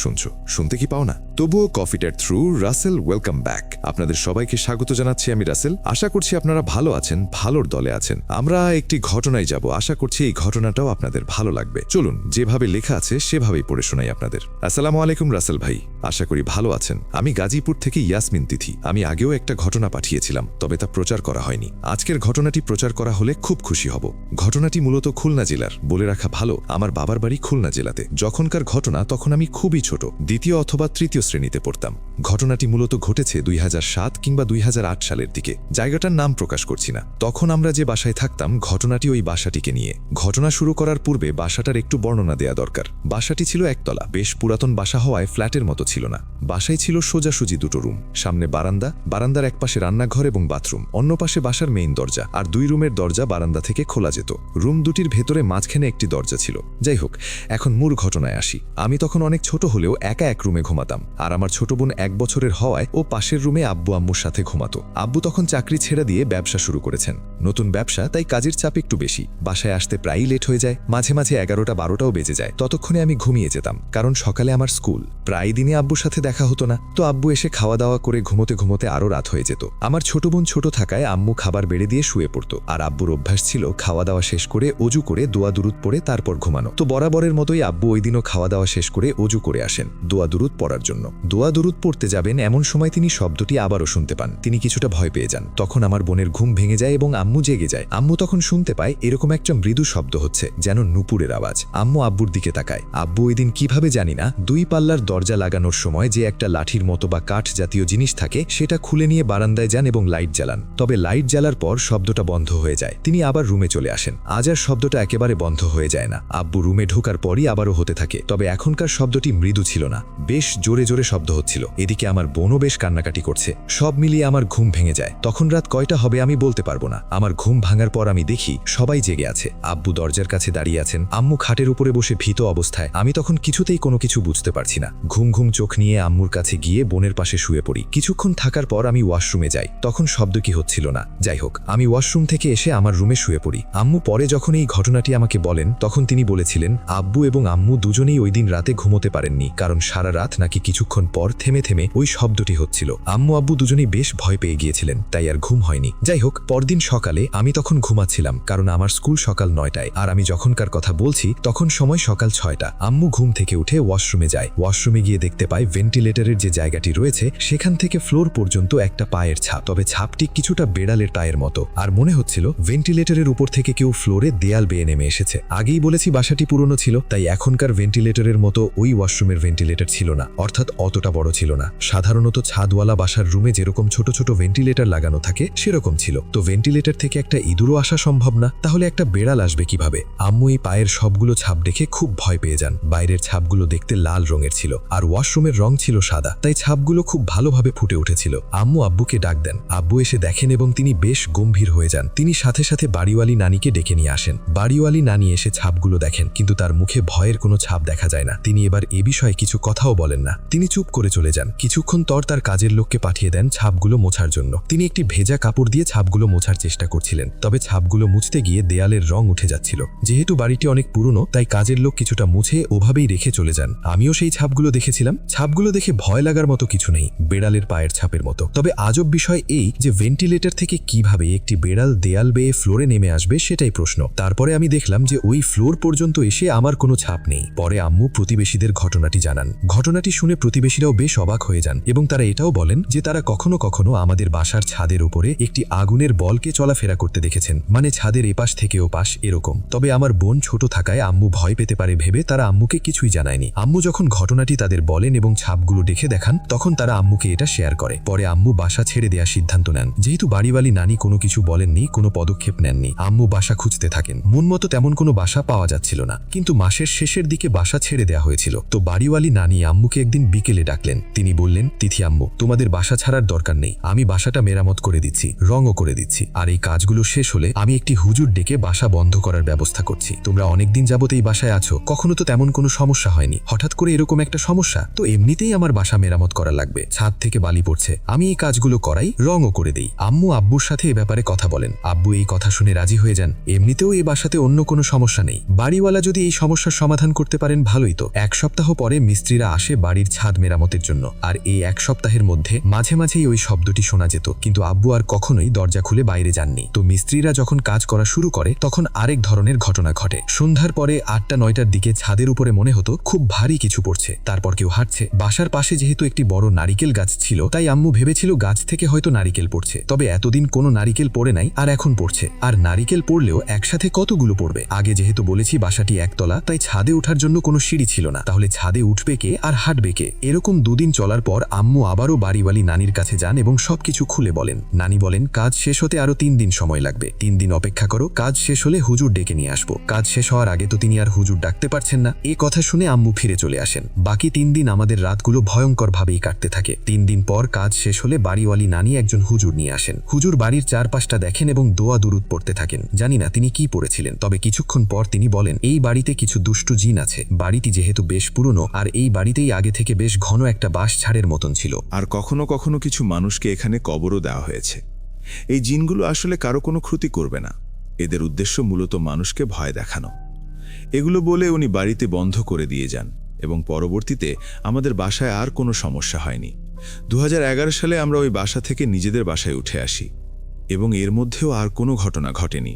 শুনতে কি পাও না? তবুও কফিটার থ্রু রাসেল ওয়েলকাম ব্যাক। আপনাদের সবাইকে স্বাগত জানাচ্ছি আমি রাসেল। আশা করছি আপনারা ভালো আছেন, ভালোর দলে আছেন। আমরা একটি ঘটনায় যাব, আশা করছি এই ঘটনাটাও আপনাদের ভালো লাগবে। চলুন, যেভাবে লেখা আছে সেভাবেই পড়ে শোনাই আপনাদের। আসসালামু আলাইকুম রাসেল ভাই, আশা করি ভালো আছেন। আমি গাজীপুর থেকে ইয়াসমিন তিথি। আমি আগেও একটা ঘটনা পাঠিয়েছিলাম, তবে তা প্রচার করা হয়নি। আজকের ঘটনাটি প্রচার করা হলে খুব খুশি হব। ঘটনাটি মূলত খুলনা জেলার। বলে রাখা ভালো, আমার বাবার বাড়ি খুলনা জেলাতে। যখনকার ঘটনা তখন আমি খুবই ছোট, দ্বিতীয় অথবা তৃতীয় শ্রেণীতে পড়তাম। ঘটনাটি মূলত ঘটেছে 2007 কিংবা 2008 সালের দিকে। জায়গাটার নাম প্রকাশ করছি না। তখন আমরা যে বাসায় থাকতাম, ঘটনাটি ওই বাসাটিকে নিয়ে। ঘটনা শুরু করার পূর্বে বাসাটার একটু বর্ণনা দেয়া দরকার। বাসাটি ছিল একতলা, বেশ পুরাতন বাসা হওয়ায় ফ্ল্যাটের মতো ছিল না। বাসায় ছিল সোজাসুজি দুটো রুম, সামনে বারান্দা, বারান্দার এক পাশে রান্নাঘর এবং বাথরুম, অন্য পাশে বাসার মেইন দরজা, আর 2 রুমের দরজা বারান্দা থেকে খোলা যেত। রুম দুটির ভেতরে মাঝখানে একটি দরজা ছিল। যাই হোক, এখন মূল ঘটনায় আসি। আমি তখন অনেক ছোট হলেও একা এক রুমে ঘুমাতাম, আর আমার ছোট বোন 1 বছরের হওয়ায় ও পাশের রুমে আব্বু আম্মুর সাথে ঘুমাতো। আব্বু তখন চাকরি ছেড়ে দিয়ে ব্যবসা শুরু করেছেন, নতুন ব্যবসা, তাই কাজের চাপ একটু বেশি। বাসায় আসতে প্রায়ই লেট হয়ে যায়, মাঝে মাঝে 11টা 12টাও বেজে যায়। ততক্ষণে আমি ঘুমিয়ে যেতাম, কারণ সকালে আমার স্কুল। প্রায় দিনই আব্বুর সাথে দেখা হতো না, তো আব্বু এসে খাওয়া দাওয়া করে ঘুমোতে ঘুমোতে আরও রাত হয়ে যেত। আমার ছোট বোন ছোট থাকায় আম্মু খাবার বেড়ে দিয়ে শুয়ে পড়তো, আর আব্বুর অভ্যাস ছিল খাওয়া দাওয়া শেষ করে অজু করে দোয়া দুরুদ পড়ে তারপর ঘুমানো। তো বরাবরের মতোই আব্বু ওই দিনও খাওয়া দাওয়া শেষ করে অজু করে আসেন দোয়া দুরুদ পড়ার জন্য। দোয়া দুরুদ পড়তে যাবেন এমন সময় তিনি শব্দটি আবারও শুনতে পান। তিনি কিছুটা ভয় পেয়ে যান। তখন আমার বোনের ঘুম ভেঙে যায় এবং আম্মু জেগে যায়। আম্মু তখন শুনতে পায় এরকম একটা মৃদু শব্দ হচ্ছে, যেন নুপুরের আওয়াজ। আম্মু আব্বুর দিকে তাকায়। আব্বু ওই দিন কিভাবে জানি না 2 পাল্লার দরজা লাগানোর সময় যে একটা লাঠির মতো বা কাঠ জাতীয় জিনিস থাকে সেটা খুলে নিয়ে বারান্দায় যান এবং লাইট জ্বালান। তবে লাইট জ্বালার পর শব্দটা বন্ধ হয়ে যায়। তিনি আবার রুমে চলে আসেন। আজ আর শব্দটা একেবারে বন্ধ হয়ে যায় না। আব্বু রুমে ঢোকার পরই আবারও হতে থাকে, তবে এখনকার শব্দটি মৃদু ছিল না, বেশ জোরে জোরে শব্দ হচ্ছিল। এদিকে আমার বোনও বেশ কান্নাকাটি করছে। সব মিলিয়ে আমার ঘুম ভেঙে যায়। তখন রাত কয়টা হবে আমি বলতে পারবো না। আমার ঘুম ভাঙার পর আমি দেখি সবাই জেগে আছে। আব্বু দরজার কাছে দাঁড়িয়ে আছেন, আম্মু খাটের উপরে বসে ভীত অবস্থায়। আমি তখন কিছুতেই কোনো কিছু বুঝতে পারছি না। ঘুম ঘুম চোখ নিয়ে আম্মুর কাছে গিয়ে বোনের পাশে শুয়ে পড়ি। কিছুক্ষণ থাকার পর আমি ওয়াশরুমে যাই। তখন শব্দ কি হচ্ছিল না। যাই হোক, আমি ওয়াশরুম থেকে এসে আমার রুমে শুয়ে পড়ি। আম্মু পরে যখন এই ঘটনাটি আমাকে বলেন, তখন তিনি বলেছিলেন আব্বু এবং আম্মু দুজনেই ওই দিন রাতে ঘুমোতে পারেননি, কারণ সারা রাত নাকি কিছুক্ষণ পর থেমে থেমে ওই শব্দটি হচ্ছিল। আম্মু আব্বু দুজনেই বেশ ভয় পেয়ে গিয়েছিলেন, তাই আর ঘুম হয়নি। যাই হোক, পরদিন সকালে আমি তখন ঘুমাচ্ছিলাম, কারণ আমার স্কুল সকাল 9টায়, আর আমি যখনকার কথা বলছি তখন সময় সকাল 6টা। আম্মু ঘুম থেকে উঠে ওয়াশরুমে যায়। ওয়াশরুমে গিয়ে দেখতে পায় ভেন্টিলেটরের যে জায়গাটি রয়েছে সেখান থেকে ফ্লোর পর্যন্ত একটা পায়ের ছাপ, তবে ছাপটি কিছুটা বেড়ালের পায়ের মতো, আর মনে হচ্ছিল ভেন্টিলেটরের উপর থেকে কেউ ফ্লোরে দেয়াল বেয়ে নেমে এসেছে। আগেই বলেছি বাসাটি পুরনো ছিল, তাই এখনকার ভেন্টিলেটরের মতো ওই ওয়াশরুমের ভেন্টিলেটর ছিল না, অর্থাৎ অতটা বড় ছিল না। সাধারণত ছাদওয়ালা বাসার রুমে যেরকম ছোট ছোট ভেন্টিলেটর লাগানো থাকে সেরকম ছিল। তো ভেন্টিলেটর থেকে একটা ইঁদুরও আসা সম্ভব না, তাহলে একটা বেড়াল আসবে কিভাবে? আম্মু এই পায়ের সবগুলো ছাপ দেখে খুব ভয় পেয়ে যান। বাইরের ছাপগুলো দেখতে লাল রঙের ছিল, আর ওয়াশরুমের রং ছিল সাদা, তাই ছাপগুলো খুব ভালোভাবে ফুটে উঠেছিল। আম্মু আব্বুকে ডাক দেন। আব্বু এসে দেখেন এবং তিনি বেশ গম্ভীর হয়ে যান। তিনি সাথে সাথে বাড়িওয়ালি নানিকে ডেকে নিয়ে আসেন। বাড়িওয়ালি নানি এসে ছাপগুলো দেখেন, কিন্তু তার মুখে ভয়ের কোনো ছাপ দেখা যায় না। তিনি এবার এ বিষয়ে কিছু কথাও বলেন না, তিনি চুপ করে চলে যান। কিছুক্ষণ পর তার কাজের লোককে পাঠিয়ে দেন ছাপগুলো মোছার জন্য। তিনি একটি ভেজা কাপড় দিয়ে ছাপগুলো মোছার চেষ্টা করছিলেন, তবে ছাপগুলো মুছতে গিয়ে দেয়ালের রং উঠে যাচ্ছিল। যেহেতু বাড়িটি অনেক পুরনো, তাই কাজের লোক কিছুটা মুছে ওভাবেই রেখে চলে যান। আমিও সেই ছাপগুলো দেখেছিলাম। ছাপগুলো দেখে ভয় লাগার মতো কিছু নেই, বেড়ালের পায়ের ছাপের মতো। তবে আজব বিষয় এই যে ভেন্টিলেটর থেকে কিভাবে একটি বেড়াল দেয়াল বেয়ে ফ্লোরে নেমে আসবে সেটাই প্রশ্ন। তারপরে আমি দেখলাম যে ওই ফ্লোর পর্যন্ত এসে আমার কোনো ছাপ নেই। পরে আম্মু প্রতিবেশীদের ঘটনাটি জানান। ঘটনাটি শুনে প্রতিবেশীরাও বেশ অবাক হয়ে যান এবং তারা এটাও বলেন যে তারা কখনো কখনো আমাদের বাসার ছাদের উপরে একটি আগুনের বলকে চলাফেরা করতে দেখেছেন, মানে ছাদের এপাশ থেকে ওপাশ এরকম। তবে আমার বোন ছোট থাকায় আম্মু ভয় পেতে পারে ভেবে তারা আম্মুকে কিছুই জানায়নি। আম্মু যখন ঘটনাটি তাদের বলেন এবং ছাপগুলো দেখে দেখান, তখন তারা আম্মুকে এটা শেয়ার করে। পরে আম্মু বাসা ছেড়ে দেওয়ার সিদ্ধান্ত নেন। যেহেতু বাড়িওয়ালি নানি কোনো কিছু বলেননি, কোনো পদক্ষেপ নেননি, আম্মু বাসা খুঁজতে থাকেন। মন মতো তেমন কোনো বাসা পাওয়া যাচ্ছিল না, কিন্তু মাসের শেষের দিকে বাসা ছেড়ে দেওয়া হয়েছিল। তো বাড়িওয়ালি নানি আম্মুকে একদিন বিকেলে ডাকলেন। তিনি বললেন, তিথি আম্মু, তোমাদের বাসা ছাড়ার দরকার নেই, আমি বাসাটা মেরামত করে দিচ্ছি, রঙও করে দিচ্ছি। আর এই কাজগুলো শেষ হলে আমি একটি হুজুর ডেকে বাসা বন্ধ করার ব্যবস্থা করছি। তোমরা অনেকদিন যাবত এই বাসায় আছো, কখনো তো তেমন কোনো সমস্যা হয়নি, হঠাৎ করে এরকম একটা সমস্যা। তো এমনিতেই আমার বাসা মেরামত করা লাগবে, ছাদ থেকে বালি পড়ছে, আমি এই কাজগুলো করাই, রঙও করে দিই। আম্মু আব্বুর সাথে এ ব্যাপারে কথা বলেন। আব্বু এই কথা শুনে রাজি হয়ে যান। এমনিতেও এই বাসাতে অন্য কোনো সমস্যা নেই, বাড়িওয়ালা যদি এই সমস্যার সমাধান করতে পারেন ভালোই তো। এক সপ্তাহ পরে মিস্ত্রিরা আসে বাড়ির ছাদ মেরামতের জন্য। আর এই এক সপ্তাহের মধ্যে মাঝে মাঝেই ওই শব্দটি শোনা যেত, কিন্তু আব্বু আর কখনোই দরজা খুলে বাইরে যাননি। তো মিস্ত্রিরা যখন কাজ করা শুরু করে তখন আরেক ধরনের ঘটনা ঘটে। সন্ধ্যার পরে 8টা-9টার দিকে ছাদের উপরে মনে হতো খুব ভারী কিছু পড়ছে, তারপর কেউ হাঁটছে। বাসার পাশে যেহেতু একটি বড় নারিকেল গাছ ছিল, তাই আম্মু ভেবেছিল গাছ থেকে হয়তো নারিকেল পড়ছে। তবে এতদিন কোনো নারিকেল পড়ে নাই, আর এখন পড়ছে। আর নারিকেল পড়লেও একসাথে কতগুলো পড়বে? আগে যেহেতু বলেছি বাসাটি একতলা, তাই ছাদে ওঠার জন্য কোনো সিঁড়ি ছিল না, তাহলে ছাদে উঠবে কে আর হাঁটবে কে? এরকম দুদিন চলার পর আম্মু আবারও বাড়িওয়ালি নানির কাছে যান এবং সবকিছু খুলে বলেন। নানি বলেন, কাজ শেষ হতে আরো 3 দিন সময় লাগবে, 3 দিন অপেক্ষা করো, কাজ শেষ হলে হুজুর ডেকে নিয়ে আসবো। কাজ শেষ হওয়ার আগে তো তিনি আর হুজুর ডাকতে পারছেন না। এই কথা শুনে আম্মু ফিরে চলে আসেন। বাকি 3 দিন আমাদের রাতগুলো ভয়ঙ্কর ভাবেই কাটতে থাকে। 3 দিন পর কাজ শেষ হলে বাড়িওয়ালি নানি একজন হুজুর নিয়ে আসেন। হুজুর বাড়ির চারপাশটা দেখেন এবং দোয়া দুরুদ পড়তে থাকেন। জানি না তিনি কি পড়েছিলেন, তবে কিছুক্ষণ পর তিনি বলেন, এই বাড়িতে কিছু দুষ্টু জিন আছে। বাড়িটি যেহেতু বেশ পুরনো, আর এই বাড়িতেই আগে থেকে বেশ ঘন একটা বাঁশ ঝাড়ের মতন ছিল। আর কখনো কখনো কিছু মানুষকে এখানে কবরও দেওয়া হয়েছে। এই জিনগুলো আসলে কারো কোনো ক্ষতি করবে না, এদের উদ্দেশ্য মূলত মানুষকে ভয় দেখানো। এগুলো বলে উনি বাড়িতে বন্ধ করে দিয়ে যান এবং পরবর্তীতে আমাদের বাসায় আর কোনো সমস্যা হয়নি। 2011 সালে আমরা ওই বাসা থেকে নিজেদের বাসায় উঠে আসি এবং এর মধ্যেও আর কোনো ঘটনা ঘটেনি।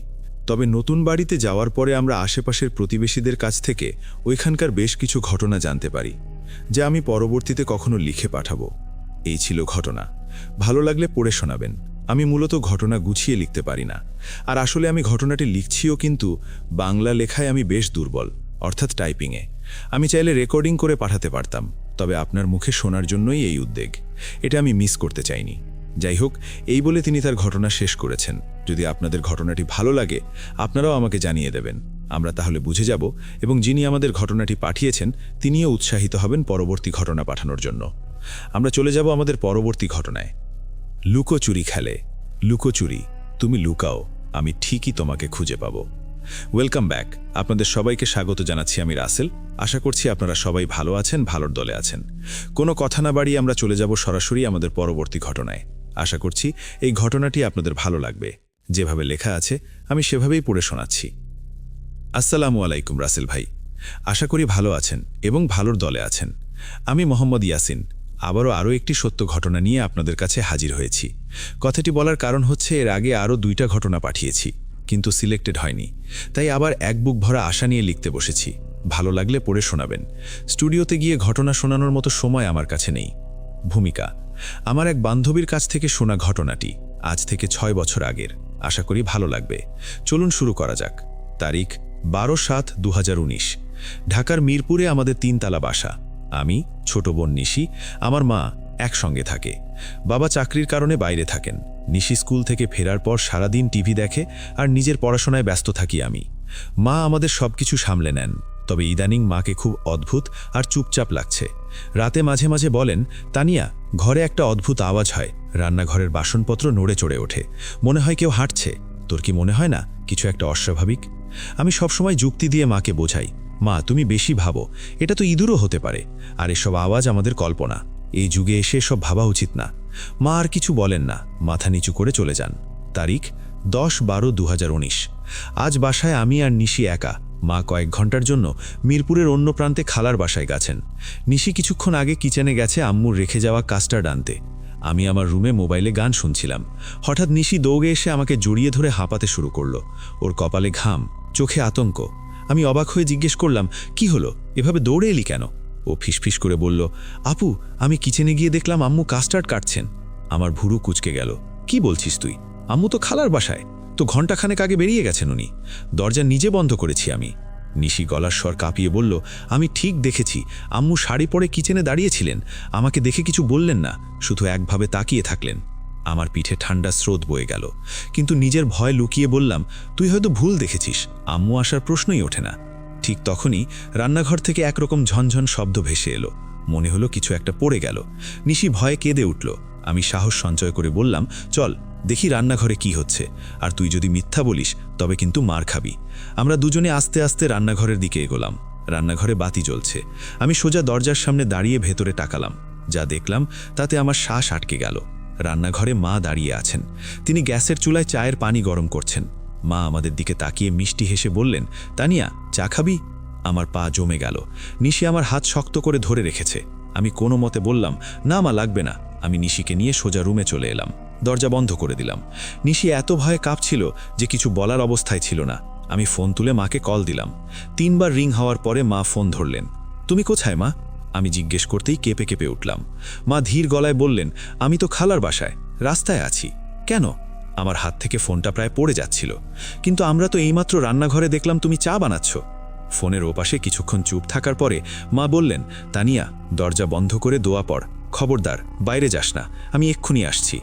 তবে নতুন বাড়িতে যাওয়ার পরে আমরা আশেপাশের প্রতিবেশীদের কাছ থেকে ওইখানকার বেশ কিছু ঘটনা জানতে পারি, যা আমি পরবর্তীতে কখনো লিখে পাঠাবো। এই ছিল ঘটনা। ভালো লাগলে পড়ে শোনাবেন। আমি মূলত ঘটনা গুছিয়ে লিখতে পারি না, আর আসলে আমি ঘটনাটি লিখছিও, কিন্তু বাংলা লেখায় আমি বেশ দুর্বল, অর্থাৎ টাইপিংয়ে। আমি চাইলে রেকর্ডিং করে পাঠাতে পারতাম, তবে আপনার মুখে শোনার জন্যই এই উদ্যোগ। এটা আমি মিস করতে চাইনি। যাই হোক, এই বলে তিনি তার ঘটনা শেষ করেছেন। যদি আপনাদের ঘটনাটি ভালো লাগে, আপনারাও আমাকে জানিয়ে দেবেন। আমরা তাহলে বুঝে যাব এবং যিনি আমাদের ঘটনাটি পাঠিয়েছেন তিনিও উৎসাহিত হবেন পরবর্তী ঘটনা পাঠানোর জন্য। আমরা চলে যাব আমাদের পরবর্তী ঘটনায়। লুকোচুরি খেলে। লুকোচুরি, তুমি লুকাও, আমি ঠিকই তোমাকে খুঁজে পাবো। Welcome back. আপনাদের সবাইকে স্বাগত জানাচ্ছি, আমি রাসেল। আশা করছি আপনারা সবাই ভালো আছেন, ভালোর দলে আছেন। কোনো কথা না বাড়িয়ে আমরা চলে যাব সরাসরি আমাদের পরবর্তী ঘটনায়। আশা করছি এই ঘটনাটি আপনাদের ভালো লাগবে। যেভাবে লেখা আছে আমি সেভাবেই পড়ে শোনাচ্ছি। আসসালামু আলাইকুম রাসেল ভাই, আশা করি ভালো আছেন এবং ভালোর দলে আছেন। আমি মোহাম্মদ ইয়াসিন আরও একটি সত্য ঘটনা নিয়ে আপনাদের কাছে হাজির হয়েছি। কথাটি বলার কারণ হচ্ছে এর আগে আরও 2টা ঘটনা পাঠিয়েছি, কিন্তু সিলেক্টেড হয়নি, তাই আবার এক বুক ভরা আশা নিয়ে লিখতে বসেছি। ভালো লাগলে পড়ে শোনাবেন। স্টুডিওতে গিয়ে ঘটনা শোনানোর মতো সময় আমার কাছে নেই। ভূমিকা: আমার এক বান্ধবীর কাছ থেকে শোনা ঘটনাটি, আজ থেকে 6 বছর আগের। আশা করি ভালো লাগবে। চলুন শুরু করা যাক। তারিখ 12/7/2019। ঢাকার মিরপুরে আমাদের 3 তালা বাসা। আমি, ছোট বোন নিশি, আমার মা একসঙ্গে থাকে। বাবা চাকরির কারণে বাইরে থাকেন। নিশি স্কুল থেকে ফেরার পর সারাদিন টিভি দেখে আর নিজের পড়াশোনায় ব্যস্ত থাকি আমি। মা আমাদের সবকিছু সামলে নেন, তবে ইদানিং মাকে খুব অদ্ভুত আর চুপচাপ লাগছে। রাতে মাঝে মাঝে বলেন, তানিয়া, ঘরে একটা অদ্ভুত আওয়াজ হয়, রান্নাঘরের বাসনপত্র নড়ে চড়ে ওঠে, মনে হয় কেউ হাঁটছে। তোর কি মনে হয় না কিছু একটা অস্বাভাবিক? আমি সবসময় যুক্তি দিয়ে মাকে বোঝাই, মা তুমি বেশি ভাবো, এটা তো ইঁদুরও হতে পারে, আর এসব আওয়াজ আমাদের কল্পনা। এই যুগে এসে সব ভাবা উচিত না। মা আর কিছু বলেন না, মাথা নিচু করে চলে যান। তারিখ 10-12-2019। আজ বাসায় আমি আর নিশি একা। মা কয়েক ঘন্টার জন্য মিরপুরের অন্য প্রান্তে খালার বাসায় গেছেন। নিশি কিছুক্ষণ আগে কিচেনে গেছে আম্মুর রেখে যাওয়া কাস্টার্ড আনতে। আমি আমার রুমে মোবাইলে গান শুনছিলাম। হঠাৎ নিশি দৌড়ে এসে আমাকে জড়িয়ে ধরে হাঁপাতে শুরু করলো। ওর কপালে ঘাম, চোখে আতঙ্ক। আমি অবাক হয়ে জিজ্ঞেস করলাম, কি হলো, এভাবে দৌড়ে এলি কেন? ও ফিসফিস করে বলল, আপু, আমি কিচেনে গিয়ে দেখলাম আম্মু কাস্টার্ড কাটছেন। আমার ভুরু কুঁচকে গেল। কি বলছিস তুই? আম্মু তো খালার বাসায়, তো ঘণ্টাখানেক আগে বেরিয়ে গেছেন উনি। দরজা নিজে বন্ধ করেছি আমি। নিশি গলার স্বর কাঁপিয়ে বলল, আমি ঠিক দেখেছি, আম্মু শাড়ি পরে কিচেনে দাঁড়িয়েছিলেন। আমাকে দেখে কিছু বললেন না, শুধু একভাবে তাকিয়ে থাকলেন। আমার পিঠে ঠান্ডা স্রোত বয়ে গেল, কিন্তু নিজের ভয় লুকিয়ে বললাম, তুই হয়তো ভুল দেখেছিস, আম্মু আসার প্রশ্নই ওঠে না। ঠিক তখনই রান্নাঘর থেকে একরকম ঝনঝন শব্দ ভেসে এলো। মনে হলো কিছু একটা পড়ে গেল। নিশি ভয়ে কেঁদে উঠল। আমি সাহস সঞ্চয় করে বললাম, চল দেখি রান্নাঘরে কি হচ্ছে, আর তুই যদি মিথ্যা বলিস তবে কিন্তু মার খাবি। আমরা দুজনে আস্তে আস্তে রান্নাঘরের দিকে এগোলাম। রান্নাঘরে বাতি জ্বলছে। আমি সোজা দরজার সামনে দাঁড়িয়ে ভেতরে তাকালাম। যা দেখলাম তাতে আমার শ্বাস আটকে গেল। রান্নাঘরে মা দাঁড়িয়ে আছেন। তিনি গ্যাসের চুলায় চায়ের পানি গরম করছেন। মা আমাদের দিকে তাকিয়ে মিষ্টি হেসে বললেন, তানিয়া, চা খাবি? আমার পা জমে গেল। নিশি আমার হাত শক্ত করে ধরে রেখেছে। আমি কোনো মতে বললাম, না মা, লাগবে না। আমি নিশিকে নিয়ে সোজা রুমে চলে এলাম। দরজা বন্ধ করে দিলাম। নিশি এত ভয়ে কাঁপছিল যে কিছু বলার অবস্থায় ছিল না। আমি ফোন তুলে মাকে কল দিলাম। 3 বার রিং হওয়ার পরে মা ফোন ধরলেন। তুমি কোথায় মা? আমি জিজ্ঞেস করতেই কেঁপে কেঁপে উঠলাম। মা ধীর গলায় বললেন, আমি তো খালার বাসায়, রাস্তায় আছি। কেন? আমার হাত থেকে ফোনটা প্রায় পড়ে যাচ্ছিল। কিন্তু আমরা তো এইমাত্র রান্নাঘরে দেখলাম তুমি চা বানাচ্ছ। ফোনের ওপাশে কিছুক্ষণ চুপ থাকার পরে মা বললেন, তানিয়া, দরজা বন্ধ করে দোয়া পড়, খবরদার বাইরে যাস না, আমি এক্ষুনি আসছি।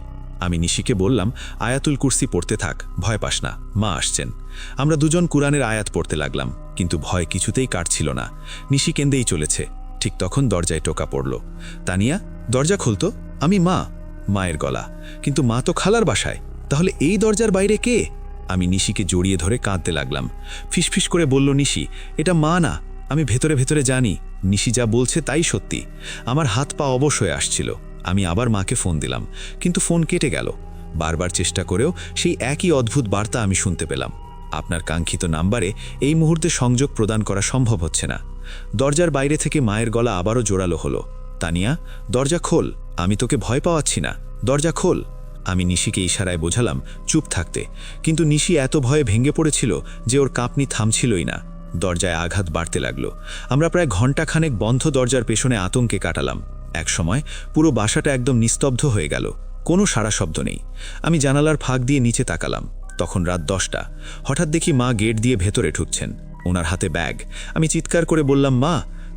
আমি নিশিকে বললাম, আয়াতুল কুরসি পড়তে থাক, ভয় পাস না, মা আসছেন। আমরা দুজন কুরআনের আয়াত পড়তে লাগলাম, কিন্তু ভয় কিছুতেই কাটছিল না। নিশি কেঁদেই চলেছে। ঠিক তখন দরজায় টোকা পড়ল। তানিয়া, দরজা খুলতো। আমি, মা। মায়ের গলা। কিন্তু মা তো খালার বাসায়, তাহলে এই দরজার বাইরে কে? আমি নিশিকে জড়িয়ে ধরে কাঁদতে লাগলাম। ফিসফিস করে বলল নিশি, এটা মা না। আমি ভেতরে ভেতরে জানি নিশি যা বলছে তাই সত্যি। আমার হাত পা অবশ হয়ে আসছিল। আমি আবার মাকে ফোন দিলাম, কিন্তু ফোন কেটে গেল। বারবার চেষ্টা করেও সেই একই অদ্ভুত বার্তা আমি শুনতে পেলাম, আপনার কাঙ্ক্ষিত নাম্বারে এই মুহূর্তে সংযোগ প্রদান করা সম্ভব হচ্ছে না। দরজার বাইরে থেকে মায়ের গলা আবারও জোরালো হলো, তানিয়া, দরজা খোল, আমি তোকে ভয় পাওয়াচ্ছি না, দরজা খোল। আমি নিশিকে ইশারায় বোঝালাম চুপ থাকতে, কিন্তু নিশি এত ভয়ে ভেঙে পড়েছিল যে ওর কাঁপনি থামছিলই না। দরজায় আঘাত বাড়তে লাগলো। আমরা প্রায় ঘণ্টাখানেক বন্ধ দরজার পেছনে আতঙ্কে কাটালাম। এক সময় পুরো বাসাটা একদম নিস্তব্ধ হয়ে গেল, কোনো সাড়া শব্দ নেই। আমি জানালার ফাঁক দিয়ে নিচে তাকালাম। তখন রাত 10টা। হঠাৎ দেখি মা গেট দিয়ে ভেতরে ঢুকছেন, ওনার হাতে ব্যাগ। আমি চিৎকার করে বললাম, মা।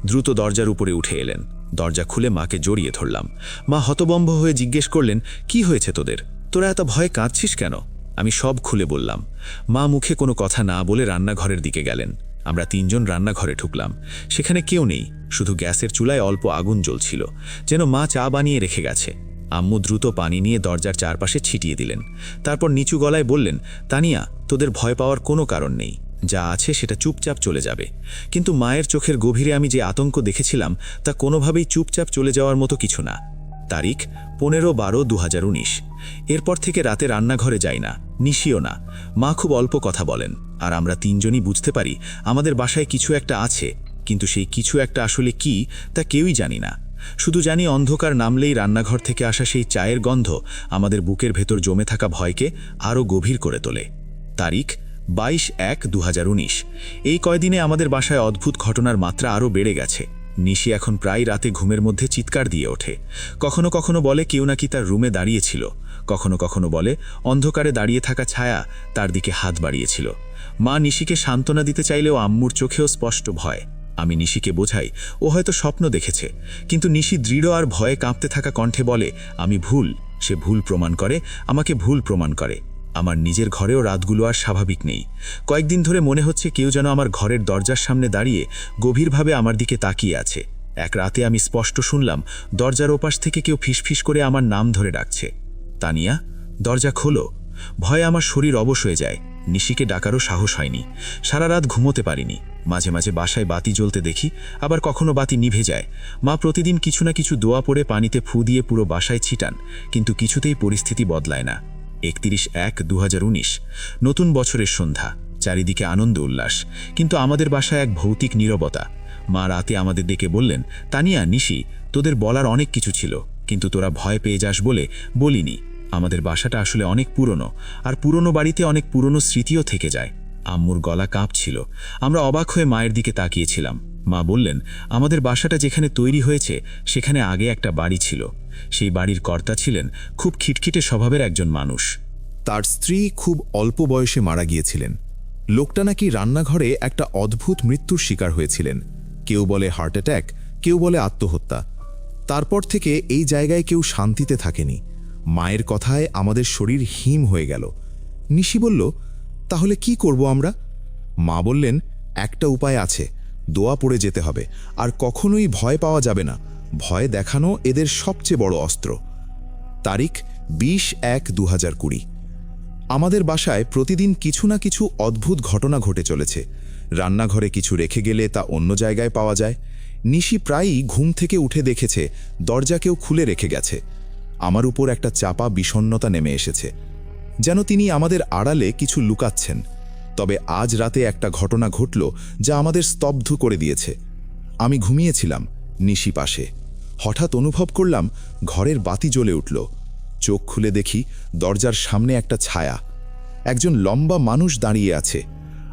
দ্রুত দরজার উপরে উঠে এলেন। দরজা খুলে মাকে জড়িয়ে ধরলাম। মা হতবম্ব হয়ে জিজ্ঞেস করলেন, কি হয়েছে তোদের? তোরা এত ভয়ে কাঁদছিস কেন? আমি সব খুলে বললাম। মা মুখে কোনো কথা না বলে রান্নাঘরের দিকে গেলেন। আমরা 3 জন রান্নাঘরে ঢুকলাম। সেখানে কেউ নেই, শুধু গ্যাসের চুলায় অল্প আগুন জ্বলছিল, যেন মা চা বানিয়ে রেখে গেছে। আম্মু দ্রুত পানি নিয়ে দরজার চারপাশে ছিটিয়ে দিলেন। তারপর নিচু গলায় বললেন, তানিয়া, তোদের ভয় পাওয়ার কোনো কারণ নেই, যা আছে সেটা চুপচাপ চলে যাবে। কিন্তু মায়ের চোখের গভীরে আমি যে আতঙ্ক দেখেছিলাম তা কোনোভাবেই চুপচাপ চলে যাওয়ার মতো কিছু না। তারিখ 15-12-2019। এরপর থেকে রাতে রান্নাঘরে যাই না, নিশিও না। মা খুব অল্প কথা বলেন, আর আমরা 3 জনই বুঝতে পারি আমাদের বাসায় কিছু একটা আছে, কিন্তু সেই কিছু একটা আসলে কি তা কেউই জানি না। শুধু জানি অন্ধকার নামলেই রান্নাঘর থেকে আসা সেই চায়ের গন্ধ আমাদের বুকের ভেতর জমে থাকা ভয়কে আরও গভীর করে তোলে। তারিখ 22-1-2019। এই কয়দিনে আমাদের বাসায় অদ্ভুত ঘটনার মাত্রা আরও বেড়ে গেছে। নিশি এখন প্রায় রাতে ঘুমের মধ্যে চিৎকার দিয়ে ওঠে। কখনো কখনো বলে কেউ নাকি তার রুমে দাঁড়িয়েছিল, কখনো কখনো বলে অন্ধকারে দাঁড়িয়ে থাকা ছায়া তার দিকে হাত বাড়িয়েছিল। মা নিশিকে সান্ত্বনা দিতে চাইলেও আম্মুর চোখেও স্পষ্ট ভয়। আমি নিশিকে বোঝাই ও হয়তো স্বপ্ন দেখেছে, কিন্তু নিশি দৃঢ় আর ভয়ে কাঁপতে থাকা কণ্ঠে বলে, আমি ভুল। সে ভুল প্রমাণ করে, আমাকে ভুল প্রমাণ করে। আমার নিজের ঘরেও রাতগুলো আর স্বাভাবিক নেই। কয়েকদিন ধরে মনে হচ্ছে কেউ যেন আমার ঘরের দরজার সামনে দাঁড়িয়ে গভীরভাবে আমার দিকে তাকিয়ে আছে। এক রাতে আমি স্পষ্ট শুনলাম দরজার ওপাশ থেকে কেউ ফিসফিস করে আমার নাম ধরে ডাকছে, তানিয়া, দরজা খোলো। ভয়ে আমার শরীর অবশ হয়ে যায়। নিশিকে ডাকারও সাহস হয়নি। সারা রাত ঘুমোতে পারিনি। মাঝে মাঝে বাসায় বাতি জ্বলতে দেখি, আবার কখনো বাতি নিভে যায়। মা প্রতিদিন কিছু না কিছু দোয়া পড়ে পানিতে ফু দিয়ে পুরো বাসায় ছিটান, কিন্তু কিছুতেই পরিস্থিতি বদলায় না। 31/1/2019, নতুন বছরের সন্ধ্যা, চারিদিকে আনন্দ উল্লাস, কিন্তু আমাদের বাসায় এক ভৌতিক নীরবতা। মা রাতে আমাদের ডেকে বললেন, তানিয়া, নিশি, তোদের বলার অনেক কিছু ছিল, কিন্তু তোরা ভয় পেয়ে যাস বলে বলিনি। আমাদের বাসাটা আসলে অনেক পুরনো, আর পুরনো বাড়িতে অনেক পুরনো স্মৃতিও থেকে যায়। আম্মুর গলা কাঁপছিল। আমরা অবাক হয়ে মায়ের দিকে তাকিয়েছিলাম। মা বললেন, আমাদের বাসাটা যেখানে তৈরি হয়েছে সেখানে আগে একটা বাড়ি ছিল। সেই বাড়ির কর্তা ছিলেন খুব খিটখিটে স্বভাবের একজন মানুষ। তার স্ত্রী খুব অল্প বয়সে মারা গিয়েছিলেন। লোকটা নাকি রান্নাঘরে একটা অদ্ভুত মৃত্যুর শিকার হয়েছিলেন। কেউ বলে হার্ট অ্যাট্যাক, কেউ বলে আত্মহত্যা। তারপর থেকে এই জায়গায় কেউ শান্তিতে থাকেনি। মায়ের কথায় আমাদের শরীর হিম হয়ে গেল। নিশি বলল, তাহলে কি করব আমরা? মা বললেন, একটা উপায় আছে, দোয়া পড়ে যেতে হবে, আর কখনোই ভয় পাওয়া যাবে না। ভয় দেখানো এদের সবচেয়ে বড় অস্ত্র। তারিখ 20/1/2020। আমাদের বাসায় প্রতিদিন কিছু না কিছু অদ্ভুত ঘটনা ঘটে চলেছে। রান্নাঘরে কিছু রেখে গেলে তা অন্য জায়গায় পাওয়া যায়। নিশি প্রায়ই ঘুম থেকে উঠে দেখেছে দরজা কেউ খুলে রেখে গেছে। আমার উপর একটা চাপা বিষণ্ণতা নেমে এসেছে, যেন তিনি আমাদের আড়ালে কিছু লুকাচ্ছেন। তবে আজ রাতে একটা ঘটনা ঘটল যা আমাদের স্তব্ধ করে দিয়েছে। আমি ঘুমিয়েছিলাম, নিশি পাশে। হঠাৎ অনুভব করলাম ঘরের বাতি জ্বলে উঠল। চোখ খুলে দেখি দরজার সামনে একটা ছায়া। একজন লম্বা মানুষ দাঁড়িয়ে আছে।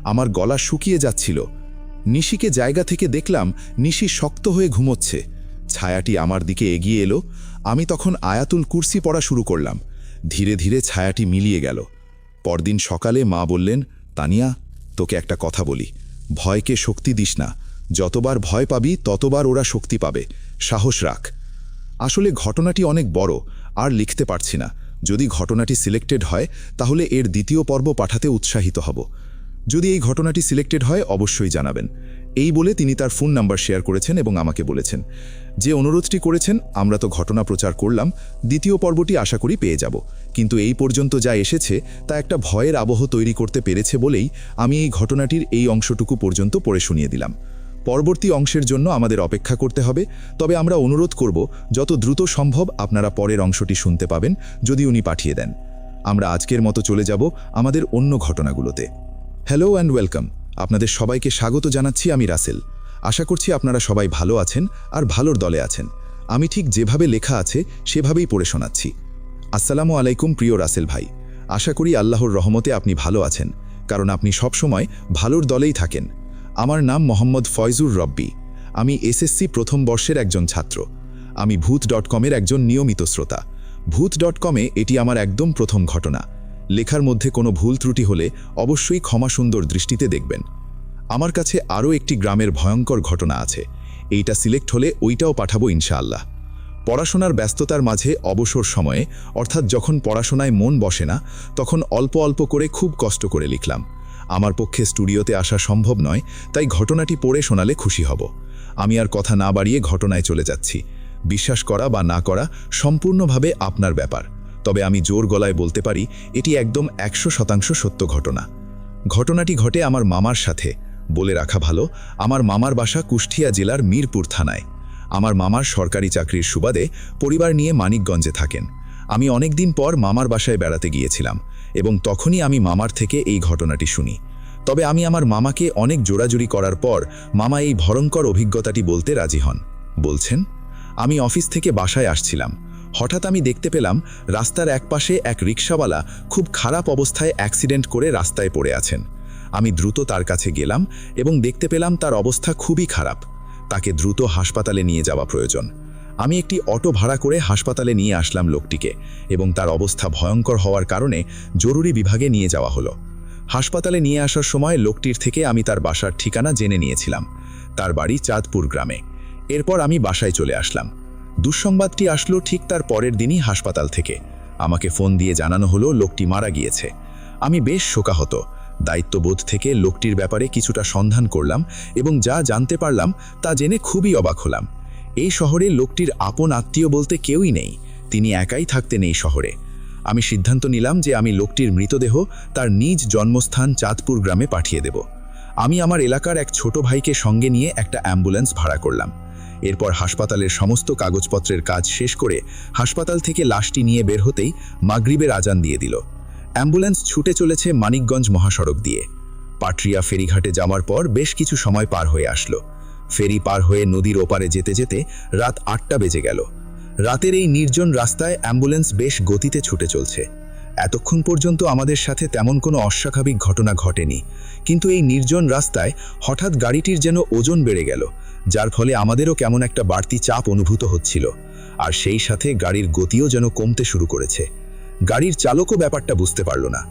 আমার গলা শুকিয়ে যাচ্ছিল। নিশিকে জায়গা থেকে দেখলাম নিশি শক্ত হয়ে ঘুমোচ্ছে। ছায়াটি আমার দিকে এগিয়ে এলো। আমি তখন আয়াতুল কুরসি পড়া শুরু করলাম। ধীরে ধীরে ছায়াটি মিলিয়ে গেল। পরদিন সকালে মা বললেন, তানিয়া, তোকে একটা কথা বলি, ভয়কে শক্তি দিস না। যতবার ভয় পাবি ততবার ওরা শক্তি পাবে। সাহস রাখ। আসলে ঘটনাটি অনেক বড়, আর লিখতে পারছি না। যদি ঘটনাটি সিলেক্টেড হয় তাহলে এর দ্বিতীয় পর্ব পাঠাতে উৎসাহিত হব। যদি এই ঘটনাটি সিলেক্টেড হয় অবশ্যই জানাবেন। এই বলে তিনি তার ফোন নাম্বার শেয়ার করেছেন এবং আমাকে বলেছেন, যে অনুরোধটি করেছেন আমরা তো ঘটনা প্রচার করলাম, দ্বিতীয় পর্বটি আশা করি পেয়ে যাব। কিন্তু এই পর্যন্ত যা এসেছে তা একটা ভয়ের আবহ তৈরি করতে পেরেছে বলেই আমি এই ঘটনাটির এই অংশটুকু পর্যন্ত পড়ে শুনিয়ে দিলাম। পরবর্তী অংশের জন্য আমাদের অপেক্ষা করতে হবে। তবে আমরা অনুরোধ করব যত দ্রুত সম্ভব আপনারা পরের অংশটি শুনতে পাবেন, যদি উনি পাঠিয়ে দেন। আমরা আজকের মতো চলে যাব আমাদের অন্য ঘটনাগুলোতে। Hello and welcome. আপনাদের সবাইকে স্বাগত জানাচ্ছি। আমি রাসেল। আশা করছি আপনারা সবাই ভালো আছেন আর ভালোর দলে আছেন। আমি ঠিক যেভাবে লেখা আছে সেভাবেই পড়ে শোনাচ্ছি। আসসালামু আলাইকুম প্রিয় রাসেল ভাই। আশা করি আল্লাহর রহমতে আপনি ভালো আছেন, কারণ আপনি সবসময় ভালোর দলেই থাকেন। আমার নাম মোহাম্মদ ফয়জুর রব্বি। আমি এসএসসি প্রথম বর্ষের একজন ছাত্র। আমি ভূত.com-এর একজন নিয়মিত শ্রোতা। ভূত.com-এ এটি আমার একদম প্রথম ঘটনা। লেখার মধ্যে কোনো ভুল ত্রুটি হলে অবশ্যই ক্ষমা সুন্দর দৃষ্টিতে দেখবেন। আমার কাছে আরও একটি গ্রামের ভয়ঙ্কর ঘটনা আছে। এইটা সিলেক্ট হলে ওইটাও পাঠাবো ইনশাআল্লাহ। পড়াশোনার ব্যস্ততার মাঝে অবসর সময়ে, অর্থাৎ যখন পড়াশোনায় মন বসে না, তখন অল্প অল্প করে খুব কষ্ট করে লিখলাম। আমার পক্ষে স্টুডিওতে আসা সম্ভব নয়, তাই ঘটনাটি পড়ে শোনালে খুশি হব। আমি আর কথা না বাড়িয়ে ঘটনায় চলে যাচ্ছি। বিশ্বাস করা বা না করা সম্পূর্ণভাবে আপনার ব্যাপার। তবে আমি জোর গলায় বলতে পারি এটি একদম 100% সত্য ঘটনা। ঘটনাটি ঘটে আমার মামার সাথে। বলে রাখা ভালো, আমার মামার বাসা কুষ্টিয়া জেলার মিরপুর থানায়। আমার মামার সরকারি চাকরির সুবাদে পরিবার নিয়ে মানিকগঞ্জে থাকেন। আমি অনেক দিন পর মামার বাসায় বেড়াতে গিয়েছিলাম এবং তখনই আমি মামার থেকে এই ঘটনাটি শুনি। তবে আমি আমার মামাকে অনেক জোরাজুরি করার পর মামা এই ভয়ঙ্কর অভিজ্ঞতাটি বলতে রাজি হন। বলছেন, আমি অফিস থেকে বাসায় আসছিলাম। হঠাৎ আমি দেখতে পেলাম রাস্তার একপাশে এক রিকশাওয়ালা খুব খারাপ অবস্থায় অ্যাক্সিডেন্ট করে রাস্তায় পড়ে আছেন। আমি দ্রুত তার কাছে গেলাম এবং দেখতে পেলাম তার অবস্থা খুবই খারাপ। তাকে দ্রুত হাসপাতালে নিয়ে যাওয়া প্রয়োজন। আমি একটি অটো ভাড়া করে হাসপাতালে নিয়ে আসলাম লোকটিকে, এবং তার অবস্থা ভয়ঙ্কর হওয়ার কারণে জরুরি বিভাগে নিয়ে যাওয়া হলো। হাসপাতালে নিয়ে আসার সময় লোকটির থেকে আমি তার বাসার ঠিকানা জেনে নিয়েছিলাম। তার বাড়ি চাঁদপুর গ্রামে। এরপর আমি বাসায় চলে আসলাম। দুঃসংবাদটি আসলো ঠিক তার পরের দিনই হাসপাতাল থেকে। আমাকে ফোন দিয়ে জানানো হলো লোকটি মারা গিয়েছে। আমি বেশ শোকাহত। দায়িত্ববোধ থেকে লোকটির ব্যাপারে কিছুটা সন্ধান করলাম এবং যা জানতে পারলাম তা জেনে খুবই অবাক হলাম। এই শহরে লোকটির আপন আত্মীয় বলতে কেউই নেই। তিনি একাই থাকতেন এই শহরে। আমি সিদ্ধান্ত নিলাম যে আমি লোকটির মৃতদেহ তার নিজ জন্মস্থান চাঁদপুর গ্রামে পাঠিয়ে দেব। আমি আমার এলাকার এক ছোট ভাইকে সঙ্গে নিয়ে একটা অ্যাম্বুলেন্স ভাড়া করলাম। এরপর হাসপাতালের সমস্ত কাগজপত্রের কাজ শেষ করে হাসপাতাল থেকে লাশটি নিয়ে বের হতেই মাগরিবের আজান দিয়ে দিল। অ্যাম্বুলেন্স ছুটে চলেছে মানিকগঞ্জ মহাসড়ক দিয়ে। পাটরিয়া ফেরিঘাটে যাওয়ার পর বেশ কিছু সময় পার হয়ে আসলো। ফেরি পার হয়ে নদীর ওপারে যেতে যেতে রাত 8টা বেজে গেল। রাতের এই নির্জন রাস্তায় অ্যাম্বুলেন্স বেশ গতিতে ছুটে চলছে। এতক্ষণ পর্যন্ত আমাদের সাথে তেমন কোনো অস্বাভাবিক ঘটনা ঘটেনি, কিন্তু এই নির্জন রাস্তায় হঠাৎ গাড়িটির যেন ওজন বেড়ে গেল, যার ফলে আমাদেরও কেমন একটা বাড়তি চাপ অনুভূত হচ্ছিল। আর সেই সাথে গাড়ির গতিও যেন কমতে শুরু করেছে। গাড়ির চালকও ব্যাপারটা বুঝতে পারল না।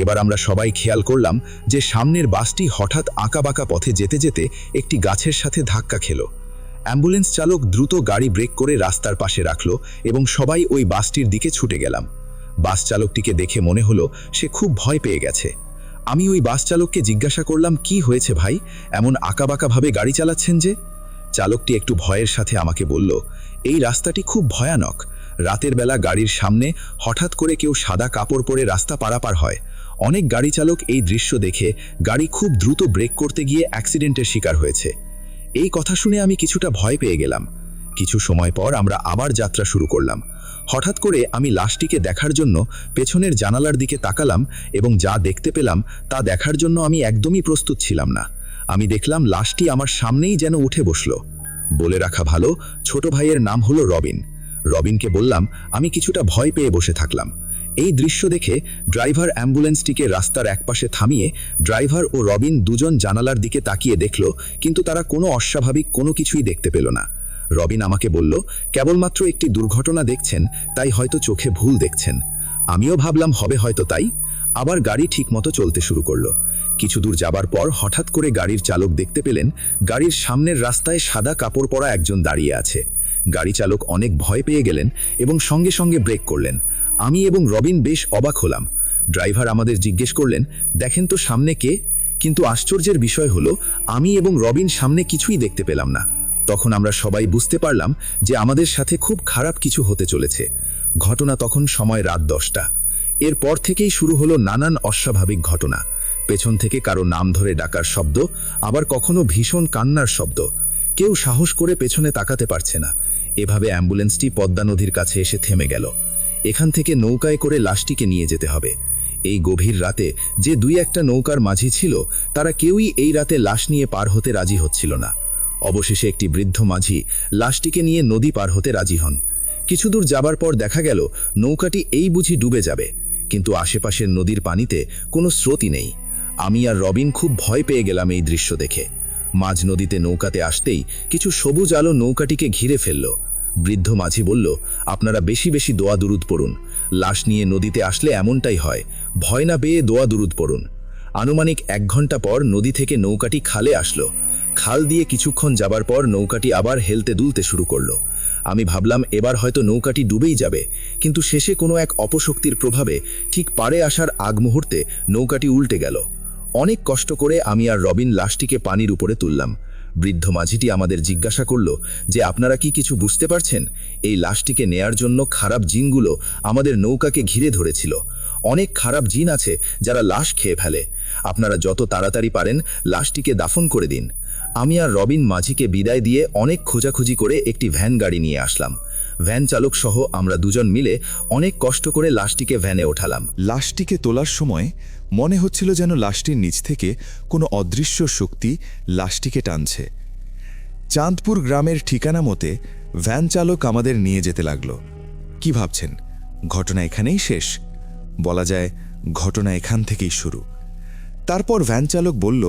এবার আমরা সবাই খেয়াল করলাম যে সামনের বাসটি হঠাৎ আঁকাবাঁকা পথে যেতে যেতে একটি গাছের সাথে ধাক্কা খেল। অ্যাম্বুলেন্স চালক দ্রুত গাড়ি ব্রেক করে রাস্তার পাশে রাখল এবং সবাই ওই বাসটির দিকে ছুটে গেলাম। বাস চালকটিকে দেখে মনে হলো সে খুব ভয় পেয়ে গেছে। আমি ওই বাস চালককে জিজ্ঞাসা করলাম, কি হয়েছে ভাই, এমন আঁকাবাঁকাভাবে গাড়ি চালাচ্ছেন যে? চালকটি একটু ভয়ের সাথে আমাকে বলল, এই রাস্তাটি খুব ভয়ানক। রাতের বেলা গাড়ির সামনে হঠাৎ করে কেউ সাদা কাপড় পরে রাস্তা পারাপার হয়। অনেক গাড়ি চালক এই দৃশ্য দেখে গাড়ি খুব দ্রুত ব্রেক করতে গিয়ে অ্যাক্সিডেন্টের শিকার হয়েছে। এই কথা শুনে আমি কিছুটা ভয় পেয়ে গেলাম। কিছু সময় পর আমরা আবার যাত্রা শুরু করলাম। হঠাৎ করে আমি লাশটিকে দেখার জন্য পেছনের জানালার দিকে তাকালাম এবং যা দেখতে পেলাম তা দেখার জন্য আমি একদমই প্রস্তুত ছিলাম না। আমি দেখলাম লাশটি আমার সামনেই যেন উঠে বসল। বলে রাখা ভালো, ছোট ভাইয়ের নাম হলো রবিন। রবিনকে বললাম, আমি কিছুটা ভয় পেয়ে বসে থাকলাম। এই দৃশ্য দেখে ড্রাইভার অ্যাম্বুলেন্সটিকে রাস্তার একপাশে থামিয়ে ড্রাইভার ও রবিন দুজন জানালার দিকে তাকিয়ে দেখল, কিন্তু তারা কোনো অস্বাভাবিক কোনো কিছুই দেখতে পেল না। রবিন আমাকে বলল, কেবলমাত্র একটি দুর্ঘটনা দেখছেন, তাই হয়তো চোখে ভুল দেখছেন। আমিও ভাবলাম হবে হয়তো তাই। আবার গাড়ি ঠিকমতো চলতে শুরু করলো। কিছু দূর যাবার পর হঠাৎ করে গাড়ির চালক দেখতে পেলেন গাড়ির সামনের রাস্তায় সাদা কাপড় পরা একজন দাঁড়িয়ে আছে। গাড়ি চালক অনেক ভয় পেয়ে গেলেন এবং সঙ্গে সঙ্গে ব্রেক করলেন। আমি এবং রবিন বেশ অবাক হলাম। ড্রাইভার আমাদের জিজ্ঞেস করলেন, দেখেন তো সামনে কে? কিন্তু আশ্চর্যের বিষয় হলো আমি এবং রবিন সামনে কিছুই দেখতে পেলাম না। তখন আমরা সবাই বুঝতে পারলাম যে আমাদের সাথে খুব খারাপ কিছু হতে চলেছে। ঘটনা তখন সময় রাত 10টা। এরপর থেকেই শুরু হলো নানান অস্বাভাবিক ঘটনা। পেছন থেকে কারো নাম ধরে ডাকার শব্দ, আবার কখনো ভীষণ কান্নার শব্দ। কেউ সাহস করে পেছনে তাকাতে পারছে না। এভাবে অ্যাম্বুলেন্সটি পদ্মা নদীর কাছে এসে থেমে গেল। এখান থেকে নৌকায় করে লাশটিকে নিয়ে যেতে হবে। এই গভীর রাতে যে দুই একটা নৌকার মাঝি ছিল, তারা কেউই এই রাতে লাশ নিয়ে পার হতে রাজি হচ্ছিল না। অবশেষে একটি বৃদ্ধ মাঝি লাশটিকে নিয়ে নদী পার হতে রাজি হন। কিছু দূর যাবার পর দেখা গেল নৌকাটি এই বুঝি ডুবে যাবে, কিন্তু আশেপাশের নদীর পানিতে কোনো স্রোতই নেই। আমি আর রবিন খুব ভয় পেয়ে গেলাম এই দৃশ্য দেখে। মাঝ নদীতে নৌকাতে আসতেই কিছু সবুজ আলো নৌকাটিকে ঘিরে ফেলল। বৃদ্ধ মাঝি বলল, আপনারা বেশি বেশি দোয়া দুরুদ পড়ুন। লাশ নিয়ে নদীতে আসলে এমনটাই হয়, ভয় না পেয়ে দোয়া দুরুদ পড়ুন। আনুমানিক 1 ঘন্টা পর নদী থেকে নৌকাটি খালে আসলো। খাল দিয়ে কিছুক্ষণ যাবার পর নৌকাটি আবার হেলতে দুলতে শুরু করলো। আমি ভাবলাম এবার হয়তো নৌকাটি ডুবেই যাবে, কিন্তু শেষে কোনো এক অপশক্তির প্রভাবে ঠিক পাড়ে আসার আগ মুহূর্তে নৌকাটি উল্টে গেল। অনেক কষ্ট করে আমি আর রবিন লাশটিকে পানির উপরে তুললাম। বৃদ্ধ মাঝিটি আমাদের জিজ্ঞাসা করল যে, আপনারা কি কিছু বুঝতে পারছেন? এই লাশটিকে নেয়ার জন্য খারাপ জিনগুলো আমাদের নৌকাকে ঘিরে ধরেছিল। অনেক খারাপ জিন আছে যারা লাশ খেয়ে ফেলে। আপনারা যত তাড়াতাড়ি পারেন লাশটিকে দাফন করে দিন। আমি আর রবিন মাঝিকে বিদায় দিয়ে অনেক খোঁজাখুঁজি করে একটি ভ্যান গাড়ি নিয়ে আসলাম। ভ্যান চালক সহ আমরা দুজন মিলে অনেক কষ্ট করে লাশটিকে ভ্যানে ওঠালাম। লাশটিকে তোলার সময় মনে হচ্ছিল যেন লাশটির নিচ থেকে কোনো অদৃশ্য শক্তি লাশটিকে টানছে। চাঁদপুর গ্রামের ঠিকানা মতে ভ্যান চালক আমাদের নিয়ে যেতে লাগলো। কি ভাবছেন, ঘটনা এখানেই শেষ? বলা যায় ঘটনা এখান থেকেই শুরু। তারপর ভ্যান চালক বলল,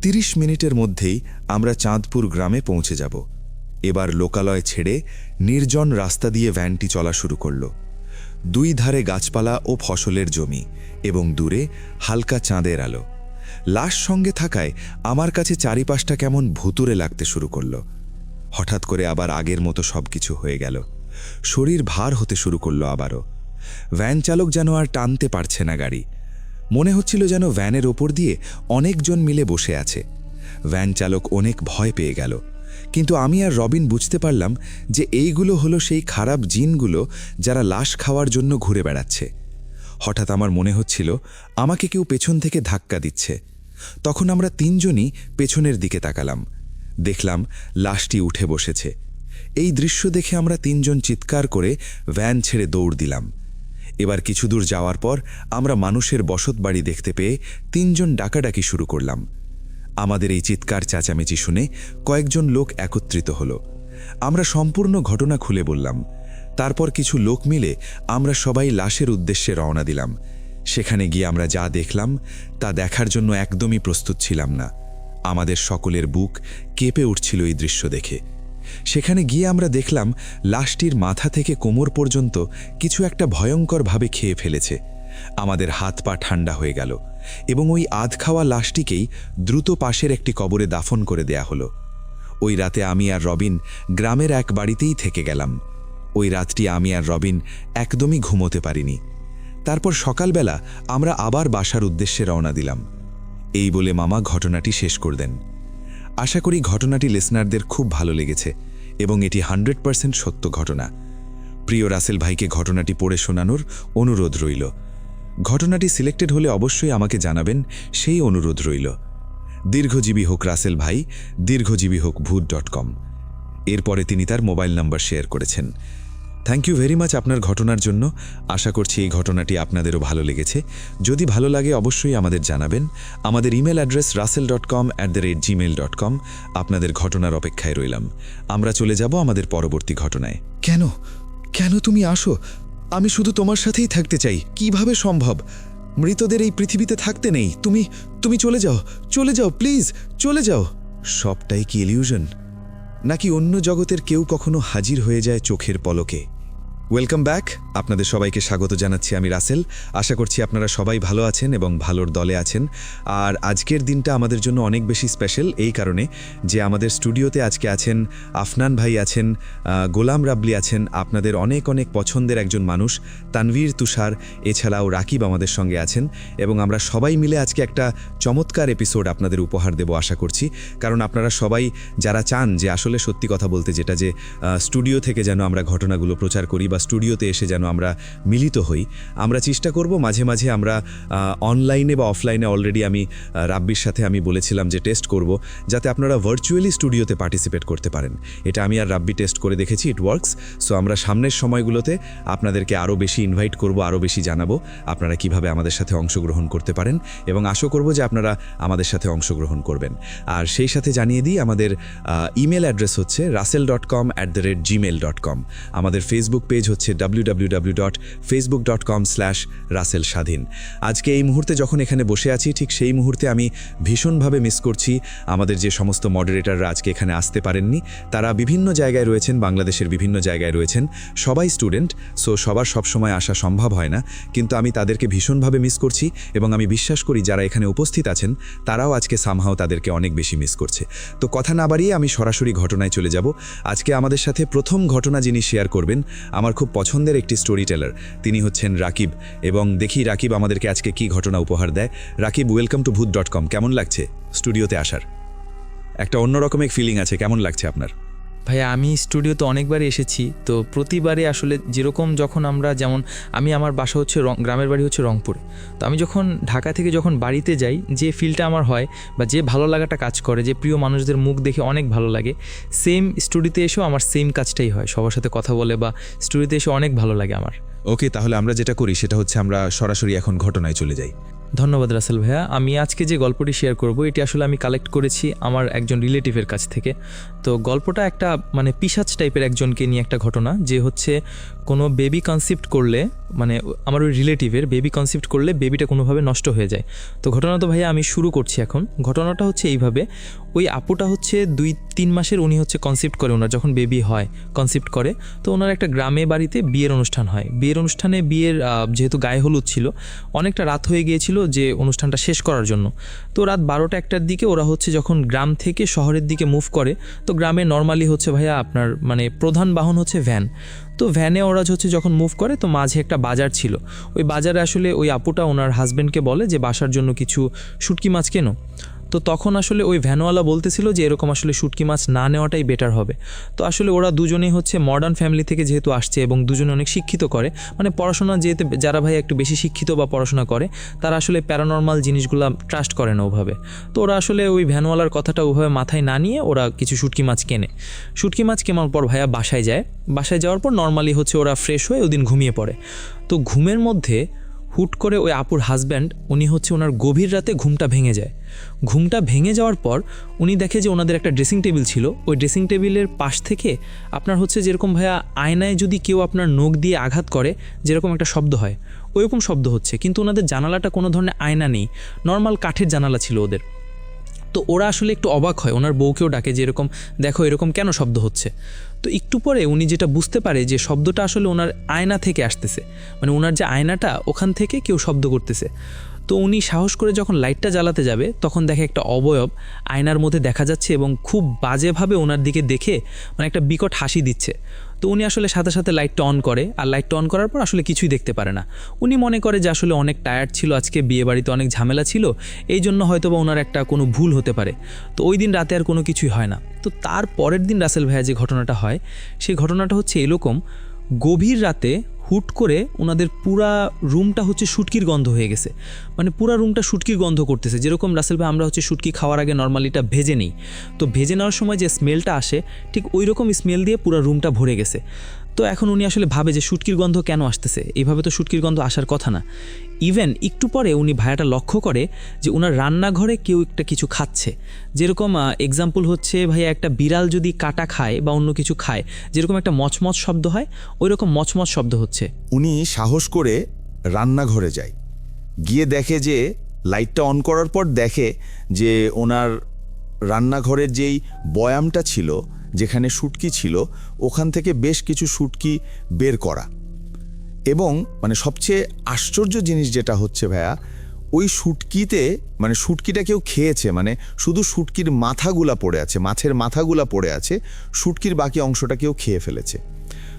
30 মিনিটের মধ্যেই আমরা চাঁদপুর গ্রামে পৌঁছে যাব। এবার লোকালয় ছেড়ে নির্জন রাস্তা দিয়ে ভ্যানটি চলা শুরু করল। 2 ধারে গাছপালা ও ফসলের জমি এবং দূরে হালকা চাঁদের আলো। লাশ সঙ্গে থাকায় আমার কাছে চারিপাশটা কেমন ভুতুরে লাগতে শুরু করলো। হঠাৎ করে আবার আগের মতো সব কিছু হয়ে গেল। শরীর ভার হতে শুরু করলো আবারও। ভ্যান চালক যেন আর টানতে পারছে না গাড়ি। মনে হচ্ছিল যেন ভ্যানের ওপর দিয়ে অনেকজন মিলে বসে আছে। ভ্যান চালক অনেক ভয় পেয়ে গেল, কিন্তু আমি আর রবিন বুঝতে পারলাম যে এইগুলো হলো সেই খারাপ জিনগুলো যারা লাশ খাওয়ার জন্য ঘুরে বেড়াচ্ছে। হঠাৎ আমার মনে হচ্ছিল আমাকে কেউ পেছন থেকে ধাক্কা দিচ্ছে। তখন আমরা তিনজনই পেছনের দিকে তাকালাম, দেখলাম লাশটি উঠে বসেছে। এই দৃশ্য দেখে আমরা তিনজন চিৎকার করে ভ্যান ছেড়ে দৌড় দিলাম। এবার কিছু দূর যাওয়ার পর আমরা মানুষের বসত বাড়ি দেখতে পেয়ে তিনজন ডাকাডাকি শুরু করলাম। আমাদের এই চিৎকার চেঁচামেচি শুনে কয়েকজন লোক একত্রিত হলো। আমরা সম্পূর্ণ ঘটনা খুলে বললাম। তারপর কিছু লোক মিলে আমরা সবাই লাশের উদ্দেশ্যে রওনা দিলাম। সেখানে গিয়ে আমরা যা দেখলাম তা দেখার জন্য একদমই প্রস্তুত ছিলাম না। আমাদের সকলের বুক কেঁপে উঠছিল এই দৃশ্য দেখে। সেখানে গিয়ে আমরা দেখলাম লাশটির মাথা থেকে কোমর পর্যন্ত কিছু একটা ভয়ঙ্করভাবে খেয়ে ফেলেছে। আমাদের হাত পা ঠান্ডা হয়ে গেল এবং ওই আধ খাওয়া লাশটিকেই দ্রুত পাশের একটি কবরে দাফন করে দেয়া হলো। ওই রাতে আমি আর রবিন গ্রামের এক বাড়িতেই থেকে গেলাম। ওই রাতটি আমি আর রবিন একদমই ঘুমোতে পারিনি। তারপর সকালবেলা আমরা আবার বাসার উদ্দেশ্যে রওনা দিলাম। এই বলে মামা ঘটনাটি শেষ করে দেন। আশা করি ঘটনাটি লিসনারদের খুব ভালো লেগেছে এবং এটি 100% সত্য ঘটনা। প্রিয় রাসেল ভাইকে ঘটনাটি পড়ে শোনানোর অনুরোধ রইল। ঘটনাটি সিলেক্টেড হলে অবশ্যই আমাকে জানাবেন, সেই অনুরোধ রইল। দীর্ঘজীবী হোক রাসেল ভাই, দীর্ঘজীবী হোক ভূত.com। এরপরে তিনি তার মোবাইল নাম্বার শেয়ার করেছেন। থ্যাংক ইউ ভেরি মাচ আপনার ঘটনার জন্য। আশা করছি এই ঘটনাটি আপনাদেরও ভালো লেগেছে। যদি ভালো লাগে অবশ্যই আমাদের জানাবেন। আমাদের ইমেল অ্যাড্রেস russell.com@gmail.com। আপনাদের ঘটনার অপেক্ষায় রইলাম। আমরা চলে যাব আমাদের পরবর্তী ঘটনায়। কেন কেন তুমি আসো? আমি শুধু তোমার সাথেই থাকতে চাই। কিভাবে সম্ভব? মৃতদের এই পৃথিবীতে থাকতে নেই। তুমি চলে যাও, চলে যাও, প্লিজ চলে যাও। সবটাই কি ইলিউশন, নাকি অন্য জগতের কেউ কখনো হাজির হয়ে যায় চোখের পলকে? Welcome back. আপনাদের সবাইকে স্বাগত জানাচ্ছি আমি রাসেল। আশা করছি আপনারা সবাই ভালো আছেন এবং ভালোর দলে আছেন। আর আজকের দিনটা আমাদের জন্য অনেক বেশি স্পেশাল এই কারণে যে আমাদের স্টুডিওতে আজকে আছেন আফনান ভাই, আছেন গোলাম রাবলি, আছেন আপনাদের অনেক অনেক পছন্দের একজন মানুষ তানভীর তুষার, এছাড়াও রাকিব আমাদের সঙ্গে আছেন। এবং আমরা সবাই মিলে আজকে একটা চমৎকার এপিসোড আপনাদের উপহার দেব আশা করছি। কারণ আপনারা সবাই যারা চান যে আসলে সত্যি কথা বলতে যেটা যে স্টুডিও থেকে যেন আমরা ঘটনাগুলো প্রচার করি বা স্টুডিওতে এসে যেন আমরা মিলিত হই, আমরা চেষ্টা করব মাঝে মাঝে আমরা অনলাইনে বা অফলাইনে অলরেডি আমি রাব্বির সাথে আমি বলেছিলাম যে টেস্ট করব যাতে আপনারা ভার্চুয়ালি স্টুডিওতে পার্টিসিপেট করতে পারেন। এটা আমি আর রাব্বি টেস্ট করে দেখেছি, ইট ওয়ার্কস। সো আমরা সামনের সময়গুলোতে আপনাদেরকে আরও বেশি ইনভাইট করব, আরও বেশি জানাবো আপনারা কিভাবে আমাদের সাথে অংশগ্রহণ করতে পারেন এবং আশা করব যে আপনারা আমাদের সাথে অংশগ্রহণ করবেন। আর সেই সাথে জানিয়ে দিই আমাদের ইমেল অ্যাড্রেস হচ্ছে russell.com@gmail.com। আমাদের ফেসবুক পেজ হচ্ছে www.facebook.com/রাসেল স্বাধীন। আজকে এই মুহূর্তে যখন এখানে বসে আছি ঠিক সেই মুহূর্তে আমি ভীষণভাবে মিস করছি আমাদের যে সমস্ত মডারেটররা আজকে এখানে আসতে পারেননি। তারা বিভিন্ন জায়গায় রয়েছেন, বাংলাদেশের বিভিন্ন জায়গায় রয়েছেন, সবাই স্টুডেন্ট, সো সবার সবসময় আসা সম্ভব হয় না, কিন্তু আমি তাদেরকে ভীষণভাবে মিস করছি এবং আমি বিশ্বাস করি যারা এখানে উপস্থিত আছেন তারাও আজকে সামহাও তাদেরকে অনেক বেশি মিস করছে। তো কথা না বাড়িয়ে আমি সরাসরি ঘটনায় চলে যাব। আজকে আমাদের সাথে প্রথম ঘটনা যিনি শেয়ার করবেন আমার খুব পছন্দের একটি স্টোরি টেলার, তিনি হচ্ছেন রাকিব। এবং দেখি রাকিব আমাদেরকে আজকে কি ঘটনা উপহার দেয়। রাকিব, ওয়েলকাম টু ভূত.com। কেমন লাগছে স্টুডিওতে আসার? একটা অন্যরকম এক ফিলিং আছে, কেমন লাগছে আপনার? ভাইয়া আমি স্টুডিওতে অনেকবারই এসেছি, তো প্রতিবারে আসলে যেরকম যখন আমরা যেমন আমার বাসা হচ্ছে গ্রামের বাড়ি হচ্ছে রংপুরে, তো আমি যখন ঢাকা থেকে যখন বাড়িতে যাই যে ফিলটা আমার হয় বা যে ভালো লাগাটা কাজ করে, যে প্রিয় মানুষদের মুখ দেখে অনেক ভালো লাগে, সেম স্টুডিওতে এসেও আমার সেম কাজটাই হয়, সবার সাথে কথা বলে বা স্টুডিওতে এসে অনেক ভালো লাগে আমার। ওকে, তাহলে আমরা যেটা করি সেটা হচ্ছে আমরা সরাসরি এখন ঘটনায় চলে যাই। ধন্যবাদ রাসেল ভাইয়া। আমি আজকে যে গল্পটি শেয়ার করব এটি আসলে আমি কালেক্ট করেছি আমার একজন রিলেটিভের কাছ থেকে। তো গল্পটা একটা পিশাচ টাইপের একজনকে নিয়ে একটা ঘটনা, যে হচ্ছে কোনো বেবি কনসিপ্ট করলে আমার ওই রিলেটিভের বেবি কনসিপ্ট করলে বেবিটা কোনোভাবে নষ্ট হয়ে যায়। তো ঘটনা তো ভাইয়া আমি শুরু করছি এখন। ঘটনাটা হচ্ছে এইভাবে, ওই আপুটা হচ্ছে 2-3 মাসের, উনি হচ্ছে কনসেপ্ট করে, ওনার যখন বেবি হয় কনসেপ্ট করে, তো ওনার একটা গ্রামে বাড়িতে বিয়ের অনুষ্ঠান হয়। বিয়ের অনুষ্ঠানে যেহেতু গায়ে হলুদ ছিল, অনেকটা রাত হয়ে গিয়েছিল যে অনুষ্ঠানটা শেষ করার জন্য। তো রাত 12টা-1টার দিকে ওরা হচ্ছে যখন গ্রাম থেকে শহরের দিকে মুভ করে, তো গ্রামে নর্মালি হচ্ছে ভাইয়া আপনার মানে প্রধান বাহন হচ্ছে ভ্যান। তো ভ্যানে ওরা হচ্ছে যখন মুভ করে, তো মাঝে একটা বাজার ছিল। ওই বাজারে আসলে ওই আপুটা ওনার হাজব্যান্ডকে বলে যে বাসার জন্য কিছু শুটকি মাছ কেনো। তো তখন আসলে ওই ভ্যানওয়ালা বলতেছিল যে এরকম আসলে শুটকি মাছ না নেওয়াটাই বেটার হবে। তো আসলে ওরা দুজনেই হচ্ছে মডার্ন ফ্যামিলি থেকে যেহেতু আসছে এবং দুজনে অনেক শিক্ষিত করে, মানে পড়াশোনা যেহেতু যারা ভাই একটু বেশি শিক্ষিত বা পড়াশোনা করে, তারা আসলে প্যারানর্মাল জিনিসগুলো ট্রাস্ট করে না ওভাবে। তো ওরা আসলে ওই ভ্যানওয়ালার কথাটা ওভাবে মাথায় না নিয়ে ওরা কিছু শুটকি মাছ কেনে। শুটকি মাছ কেনার পর ভাইয়া বাসায় যায়। বাসায় যাওয়ার পর নর্মালি হচ্ছে ওরা ফ্রেশ হয়ে ওদিন ঘুমিয়ে পড়ে। তো ঘুমের মধ্যে হুট করে ওই আপুর হাজব্যান্ড উনি হচ্ছে ওনার গভীর রাতে ঘুমটা ভেঙে যায়। ঘুমটা ভেঙে যাওয়ার পর উনি দেখে যে ওনাদের একটা ড্রেসিং টেবিল ছিল, ওই ড্রেসিং টেবিলের পাশ থেকে আপনার হচ্ছে যেরকম ভাইয়া আয়নায় যদি কেউ আপনার নখ দিয়ে আঘাত করে যেরকম একটা শব্দ হয়, ওইরকম শব্দ হচ্ছে। কিন্তু ওনাদের জানালাটা কোনো ধরনের আয়না নেই, নর্মাল কাঠের জানালা ছিল ওদের। তো ওরা আসলে একটু অবাক হয়, ওনার বউকেও ডাকে যে এরকম দেখো এরকম কেন শব্দ হচ্ছে। তো একটু পরে উনি যেটা বুঝতে পারে যে শব্দটা আসলে ওনার আয়না থেকে আসতেছে, মানে ওনার যে আয়নাটা ওখান থেকে কেউ শব্দ করতেছে। তো উনি সাহস করে যখন লাইটটা জ্বালাতে যাবে তখন দেখে একটা অবয়ব আয়নার মধ্যে দেখা যাচ্ছে এবং খুব বাজেভাবে ওনার দিকে দেখে মানে একটা বিকট হাসি দিচ্ছে। তো উনি আসলে সাথে সাথে লাইটটা অন করে, আর লাইটটা অন করার পর আসলে কিছুই দেখতে পারে না। উনি মনে করে যে আসলে অনেক টায়ার্ড ছিল, আজকে বিয়েবাড়িতে অনেক ঝামেলা ছিল, এই জন্য হয়তো বা ওনার একটা কোনো ভুল হতে পারে। তো ওই দিন রাতে আর কোনো কিছুই হয় না। তো তার পরের দিন রাসেল ভাইয়া যে ঘটনাটা হয়, সেই ঘটনাটা হচ্ছে এরকম, গভীর রাতে হুট করে ওনাদের পুরা রুমটা হচ্ছে শুটকির গন্ধ হয়ে গেছে, মানে পুরা রুমটা শুটকির গন্ধ করতেছে। যেরকম রাসেল ভাই আমরা হচ্ছে শুটকি খাওয়ার আগে নর্মালিটা ভেজে নিই, তো ভেজে নেওয়ার সময় যে স্মেলটা আসে ঠিক ওই রকম স্মেল দিয়ে পুরা রুমটা ভরে গেছে। তো এখন উনি আসলে ভাবে যে শুটকির গন্ধ কেন আসতেছে, এইভাবে তো শুটকির গন্ধ আসার কথা না। ইভেন একটু পরে উনি ভাইয়াটা লক্ষ্য করে যে ওনার রান্নাঘরে কেউ একটা কিছু খাচ্ছে। যেরকম এক্সাম্পল হচ্ছে ভাইয়া একটা বিড়াল যদি কাটা খায় বা অন্য কিছু খায় যেরকম একটা মচমচ শব্দ হয়, ওই রকম মচমচ শব্দ হচ্ছে। উনি সাহস করে রান্নাঘরে যায়, গিয়ে দেখে যে লাইটটা অন করার পর দেখে যে ওনার রান্নাঘরের যেই বয়ামটা ছিল যেখানে শুটকি ছিল ওখান থেকে বেশ কিছু শুটকি বের করা। এবং মানে সবচেয়ে আশ্চর্য জিনিস যেটা হচ্ছে ভাইয়া, ওই শুটকিতে মানে শুটকিটা কেউ খেয়েছে, মানে শুধু শুটকির মাথাগুলা পড়ে আছে, মাছের মাথাগুলা পড়ে আছে, শুটকির বাকি অংশটা কেউ খেয়ে ফেলেছে।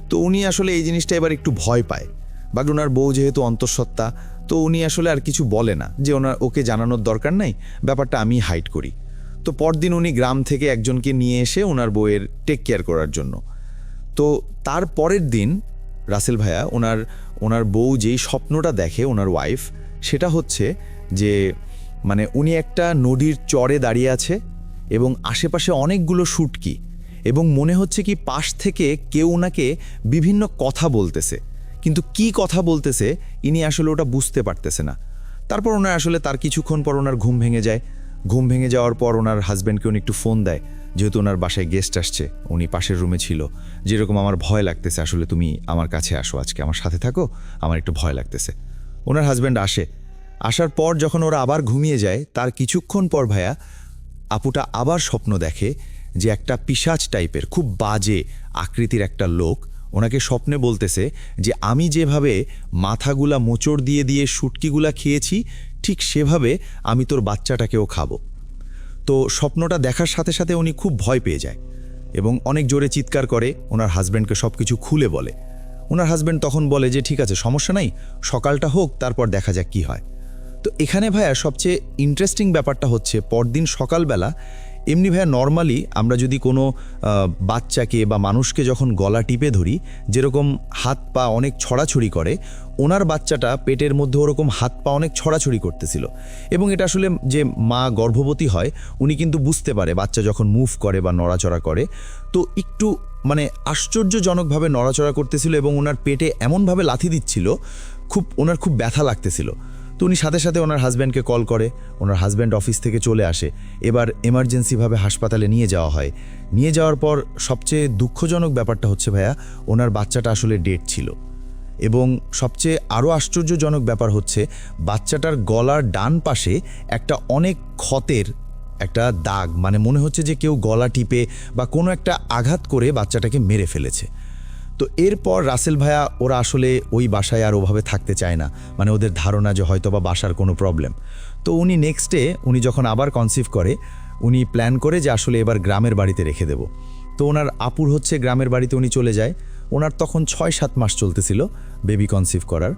তো উনি আসলে এই জিনিসটা এবার একটু ভয় পায়, বাট ওনার বউ যেহেতু অন্তঃসত্ত্বা, তো উনি আসলে আর কিছু বলে না যে ওকে জানানোর দরকার নাই, ব্যাপারটা আমি হাইড করি। তো পরদিন উনি গ্রাম থেকে একজনকে নিয়ে এসে ওনার বউয়ের টেক কেয়ার করার জন্য। তো তার পরের দিন রাসেল ভাইয়া ওনার বউ যেই স্বপ্নটা দেখে ওনার ওয়াইফ, সেটা হচ্ছে যে মানে উনি একটা নদীর চরে দাঁড়িয়ে আছে এবং আশেপাশে অনেকগুলো শুটকি, এবং মনে হচ্ছে কি পাশ থেকে কেউ ওনাকে বিভিন্ন কথা বলতেছে, কিন্তু কি কথা বলতেছে ইনি আসলে ওটা বুঝতে পারতেছে না। তারপর ওনার আসলে তার কিছুক্ষণ পর ওনার ঘুম ভেঙে যায়। ঘুম ভেঙে যাওয়ার পর ওনার হাজব্যান্ডকে উনি একটু ফোন দেয়, যেহেতু ওনার বাসায় গেস্ট আসছে, উনি পাশের রুমে ছিল, যেরকম আমার ভয় লাগতেছে, আসলে তুমি আমার কাছে আসো, আজকে আমার সাথে থাকো, আমার একটু ভয় লাগতেছে। ওনার হাজব্যান্ড আসার পর যখন ওরা আবার ঘুমিয়ে যায়, তার কিছুক্ষণ পর ভাইয়া আপুটা আবার স্বপ্ন দেখে যে একটা পিশাচ টাইপের খুব বাজে আকৃতির একটা লোক ওনাকে স্বপ্নে বলতেছে যে আমি যেভাবে মাথাগুলা মোচড় দিয়ে দিয়ে শুটকিগুলা খেয়েছি ঠিক সেভাবে আমি তোর বাচ্চাটাকেও খাবো। তো স্বপ্নটা দেখার সাথে সাথে উনি খুব ভয় পেয়ে যায় এবং অনেক জোরে চিৎকার করে, ওনার হাজব্যান্ডকে সব কিছু খুলে বলে। ওনার হাজব্যান্ড তখন বলে যে ঠিক আছে, সমস্যা নাই, সকালটা হোক, তারপর দেখা যাক কি হয়। তো এখানে ভাইয়া সবচেয়ে ইন্টারেস্টিং ব্যাপারটা হচ্ছে পরদিন সকালবেলা এমনি ভাইয়া নর্মালি আমরা যদি কোনো বাচ্চাকে বা মানুষকে যখন গলা টিপে ধরি যেরকম হাত পা অনেক ছড়াছড়ি করে, ওনার বাচ্চাটা পেটের মধ্যে ওরকম হাত পা অনেক ছড়াছড়ি করতেছিল। এবং এটা আসলে যে মা গর্ভবতী হয় উনি কিন্তু বুঝতে পারে বাচ্চা যখন মুভ করে বা নড়াচড়া করে, তো একটু মানে আশ্চর্যজনকভাবে নড়াচড়া করতেছিল এবং ওনার পেটে এমনভাবে লাথি দিচ্ছিল ওনার খুব ব্যথা লাগতেছিল। তো উনি সাথে সাথে ওনার হাজব্যান্ডকে কল করে, ওনার হাজব্যান্ড অফিস থেকে চলে আসে, এবার এমার্জেন্সিভাবে হাসপাতালে নিয়ে যাওয়া হয়। নিয়ে যাওয়ার পর সবচেয়ে দুঃখজনক ব্যাপারটা হচ্ছে ভাইয়া ওনার বাচ্চাটা আসলে ডেড ছিল। এবং সবচেয়ে আরও আশ্চর্যজনক ব্যাপার হচ্ছে বাচ্চাটার গলার ডান পাশে একটা অনেক ক্ষতের একটা দাগ, মানে মনে হচ্ছে যে কেউ গলা টিপে বা কোনো একটা আঘাত করে বাচ্চাটাকে মেরে ফেলেছে। তো এরপর রাসেল ভাইয়া ওরা আসলে ওই বাসায় আর ওভাবে থাকতে চায় না, মানে ওদের ধারণা যে হয়তো বা বাসার কোনো প্রবলেম। তো উনি নেক্সট ডে উনি যখন আবার কনসিভ করে, উনি প্ল্যান করে যে আসলে এবার গ্রামের বাড়িতে রেখে দেব। তো ওনার আপুর হচ্ছে গ্রামের বাড়িতে উনি চলে যায়। ওনার তখন 6-7 মাস চলতেছিল বেবি কনসিভ করার।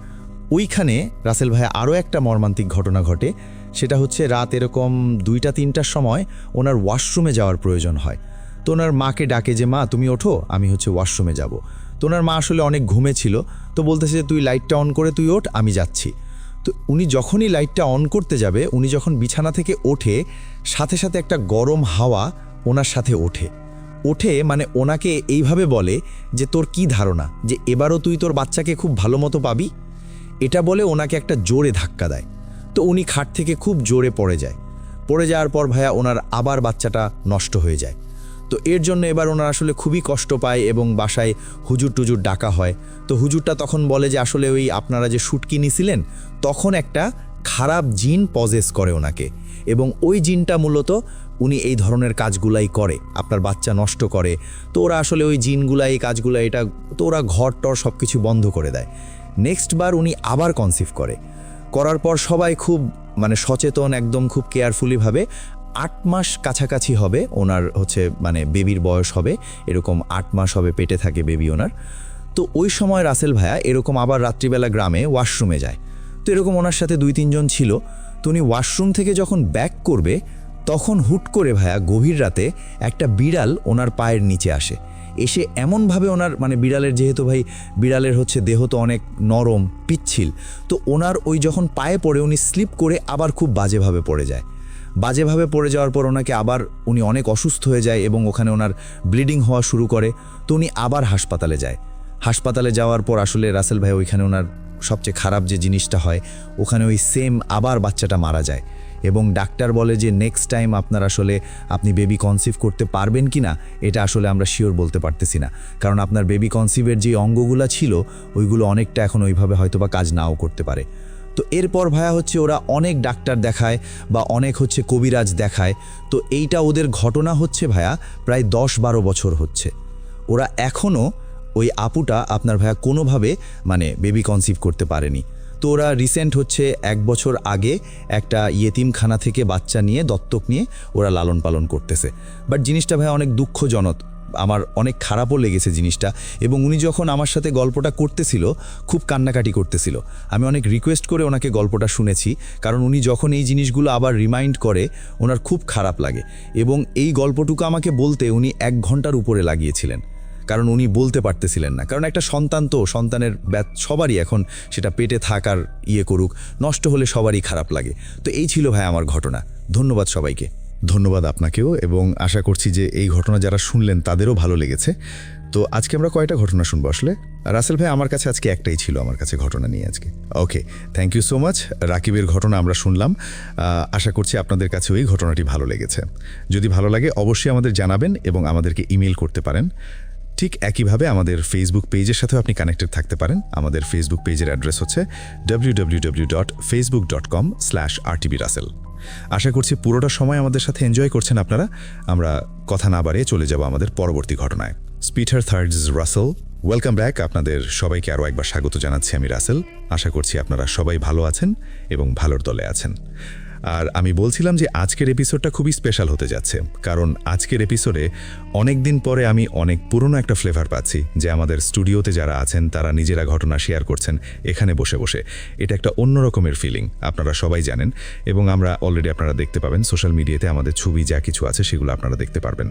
ওইখানে রাসেল ভাইয়া আরও একটা মর্মান্তিক ঘটনা ঘটে। সেটা হচ্ছে রাত এরকম 2টা-3টার সময় ওনার ওয়াশরুমে যাওয়ার প্রয়োজন হয়। তো ওনার মাকে ডাকে যে মা তুমি ওঠো, আমি হচ্ছে ওয়াশরুমে যাব। তো ওনার মা আসলে অনেক ঘুমে ছিল, তো বলতেছে যে তুই লাইটটা অন করে তুই ওঠ, আমি যাচ্ছি। তো উনি যখনই লাইটটা অন করতে যাবে, উনি যখন বিছানা থেকে ওঠে, সাথে সাথে একটা গরম হাওয়া ওনার সাথে ওঠে মানে ওনাকে এইভাবে বলে যে তোর কি ধারণা যে এবারও তুই তোর বাচ্চাকে খুব ভালো মতো পাবি? এটা বলে ওনাকে একটা জোরে ধাক্কা দেয়। তো উনি খাট থেকে খুব জোরে পড়ে যাওয়ার পর ভাইয়া ওনার আবার বাচ্চাটা নষ্ট হয়ে যায়। তো এর জন্য এবার ওনার আসলে খুবই কষ্ট পায় এবং বাসায় হুজুর টুজুর ডাকা হয়। তো হুজুরটা তখন বলে যে আসলে ওই আপনারা যে শুটকি নিছিলেন, তখন একটা খারাপ জিন পজেস করে ওনাকে, এবং ওই জিনটা মূলত উনি এই ধরনের কাজগুলাই করে, আপনার বাচ্চা নষ্ট করে। তো ওরা আসলে ওই জিনগুলা এই কাজগুলো এটা, তো ওরা ঘর টর সব কিছু বন্ধ করে দেয়। নেক্সট বার উনি আবার কনসিভ করার পর সবাই খুব মানে সচেতন, একদম খুব কেয়ারফুলিভাবে 8 মাস কাছাকাছি হবে ওনার হচ্ছে মানে বেবির বয়স হবে, এরকম 8 মাস হবে পেটে থাকে বেবি ওনার। তো ওই সময় রাসেল ভাইয়া এরকম আবার রাত্রিবেলা গ্রামে ওয়াশরুমে যায়। তো এরকম ওনার সাথে 2-3 জন ছিল। তো উনি ওয়াশরুম থেকে যখন ব্যাক করবে, তখন হুট করে ভাইয়া গভীর রাতে একটা বিড়াল ওনার পায়ের নিচে এসে এমনভাবে ওনার মানে বিড়ালের, যেহেতু ভাই বিড়ালের হচ্ছে দেহ তো অনেক নরম পিচ্ছিল, তো ওনার ওই যখন পায়ে পড়ে উনি স্লিপ করে আবার খুব বাজেভাবে পড়ে যাওয়ার পর ওনাকে আবার উনি অনেক অসুস্থ হয়ে যায় এবং ওখানে ওনার ব্লিডিং হওয়া শুরু করে। তো উনি আবার হাসপাতালে যাওয়ার পর আসলে রাসেল ভাই ওইখানে ওনার সবচেয়ে খারাপ যে জিনিসটা হয়, ওখানে ওই সেম আবার বাচ্চাটা মারা যায় এবং ডাক্তার বলে যে নেক্সট টাইম আপনি বেবি কনসিভ করতে পারবেন কি না এটা আসলে আমরা শিওর বলতে পারতেছি না, কারণ আপনার বেবি কনসিভের যে অঙ্গগুলো ছিল ওইগুলো অনেকটা এখন ওইভাবে হয়তোবা কাজ নাও করতে পারে। তো এরপর ভাইয়া হচ্ছে ওরা অনেক ডাক্তার দেখায় বা অনেক হচ্ছে কবিরাজ দেখায়। তো এইটা ওদের ঘটনা হচ্ছে ভাইয়া প্রায় 10-12 বছর হচ্ছে। ওরা এখনও ওই আপুটা আপনার ভাইয়া কোনোভাবে মানে বেবি কনসিভ করতে পারেনি। তো ওরা রিসেন্ট হচ্ছে 1 বছর আগে একটা ইয়েতিমখানা থেকে বাচ্চা নিয়ে দত্তক নিয়ে ওরা লালন পালন করতেছে। বাট জিনিসটা ভাই অনেক দুঃখজনক, আমার অনেক খারাপও লেগেছে জিনিসটা। এবং উনি যখন আমার সাথে গল্পটা করতেছিল খুব কান্নাকাটি করতেছিল। আমি অনেক রিকোয়েস্ট করে ওনাকে গল্পটা শুনেছি, কারণ উনি যখন এই জিনিসগুলো আবার রিমাইন্ড করে ওনার খুব খারাপ লাগে। এবং এই গল্পটুকু আমাকে বলতে উনি 1 ঘন্টার উপরে লাগিয়েছিলেন, কারণ উনি বলতে পারতেছিলেন না। কারণ একটা সন্তান, তো সন্তানের সবারই এখন সেটা পেটে থাকার করুক, নষ্ট হলে সবারই খারাপ লাগে। তো এই ছিল ভাই আমার ঘটনা। ধন্যবাদ সবাইকে। ধন্যবাদ আপনাকেও, এবং আশা করছি যে এই ঘটনা যারা শুনলেন তাদেরও ভালো লেগেছে। তো আজকে আমরা কয়টা ঘটনা শুনবো আসলে? রাসেল ভাই, আমার কাছে আজকে একটাই ছিল আমার কাছে ঘটনা নিয়ে আজকে। ওকে, থ্যাংক ইউ সো মাচ। রাকিবের ঘটনা আমরা শুনলাম, আশা করছি আপনাদের কাছে ওই ঘটনাটি ভালো লেগেছে। যদি ভালো লাগে অবশ্যই আমাদের জানাবেন এবং আমাদেরকে ইমেল করতে পারেন। ঠিক একইভাবে আমাদের ফেসবুক পেজের সাথেও আপনি কানেক্টেড থাকতে পারেন। আমাদের ফেসবুক পেজের অ্যাড্রেস হচ্ছে www.facebook.com/rtbrussel। আশা করছি পুরোটা সময় আমাদের সাথে এনজয় করছেন আপনারা। আমরা কথা না বাড়িয়ে চলে যাব আমাদের পরবর্তী ঘটনায়। স্পিটার থার্ডস রাসেল, ওয়েলকাম ব্যাক। আপনাদের সবাইকে আরও একবার স্বাগত জানাচ্ছি আমি রাসেল। আশা করছি আপনারা সবাই ভালো আছেন এবং ভালোর দলে আছেন। আর আমি বলছিলাম যে আজকের এপিসোডটা খুবই স্পেশাল হতে যাচ্ছে, কারণ আজকের এপিসোডে অনেক দিন পরে আমি অনেক পুরনো একটা ফ্লেভার পাচ্ছি, যে আমাদের স্টুডিওতে যারা আছেন তারা নিজেরা ঘটনা শেয়ার করছেন এখানে বসে বসে। এটা একটা অন্য রকমের ফিলিং, আপনারা সবাই জানেন, এবং আমরা অলরেডি আপনারা দেখতে পাবেন সোশ্যাল মিডিয়াতে আমাদের ছবি যা কিছু আছে সেগুলো আপনারা দেখতে পারবেন।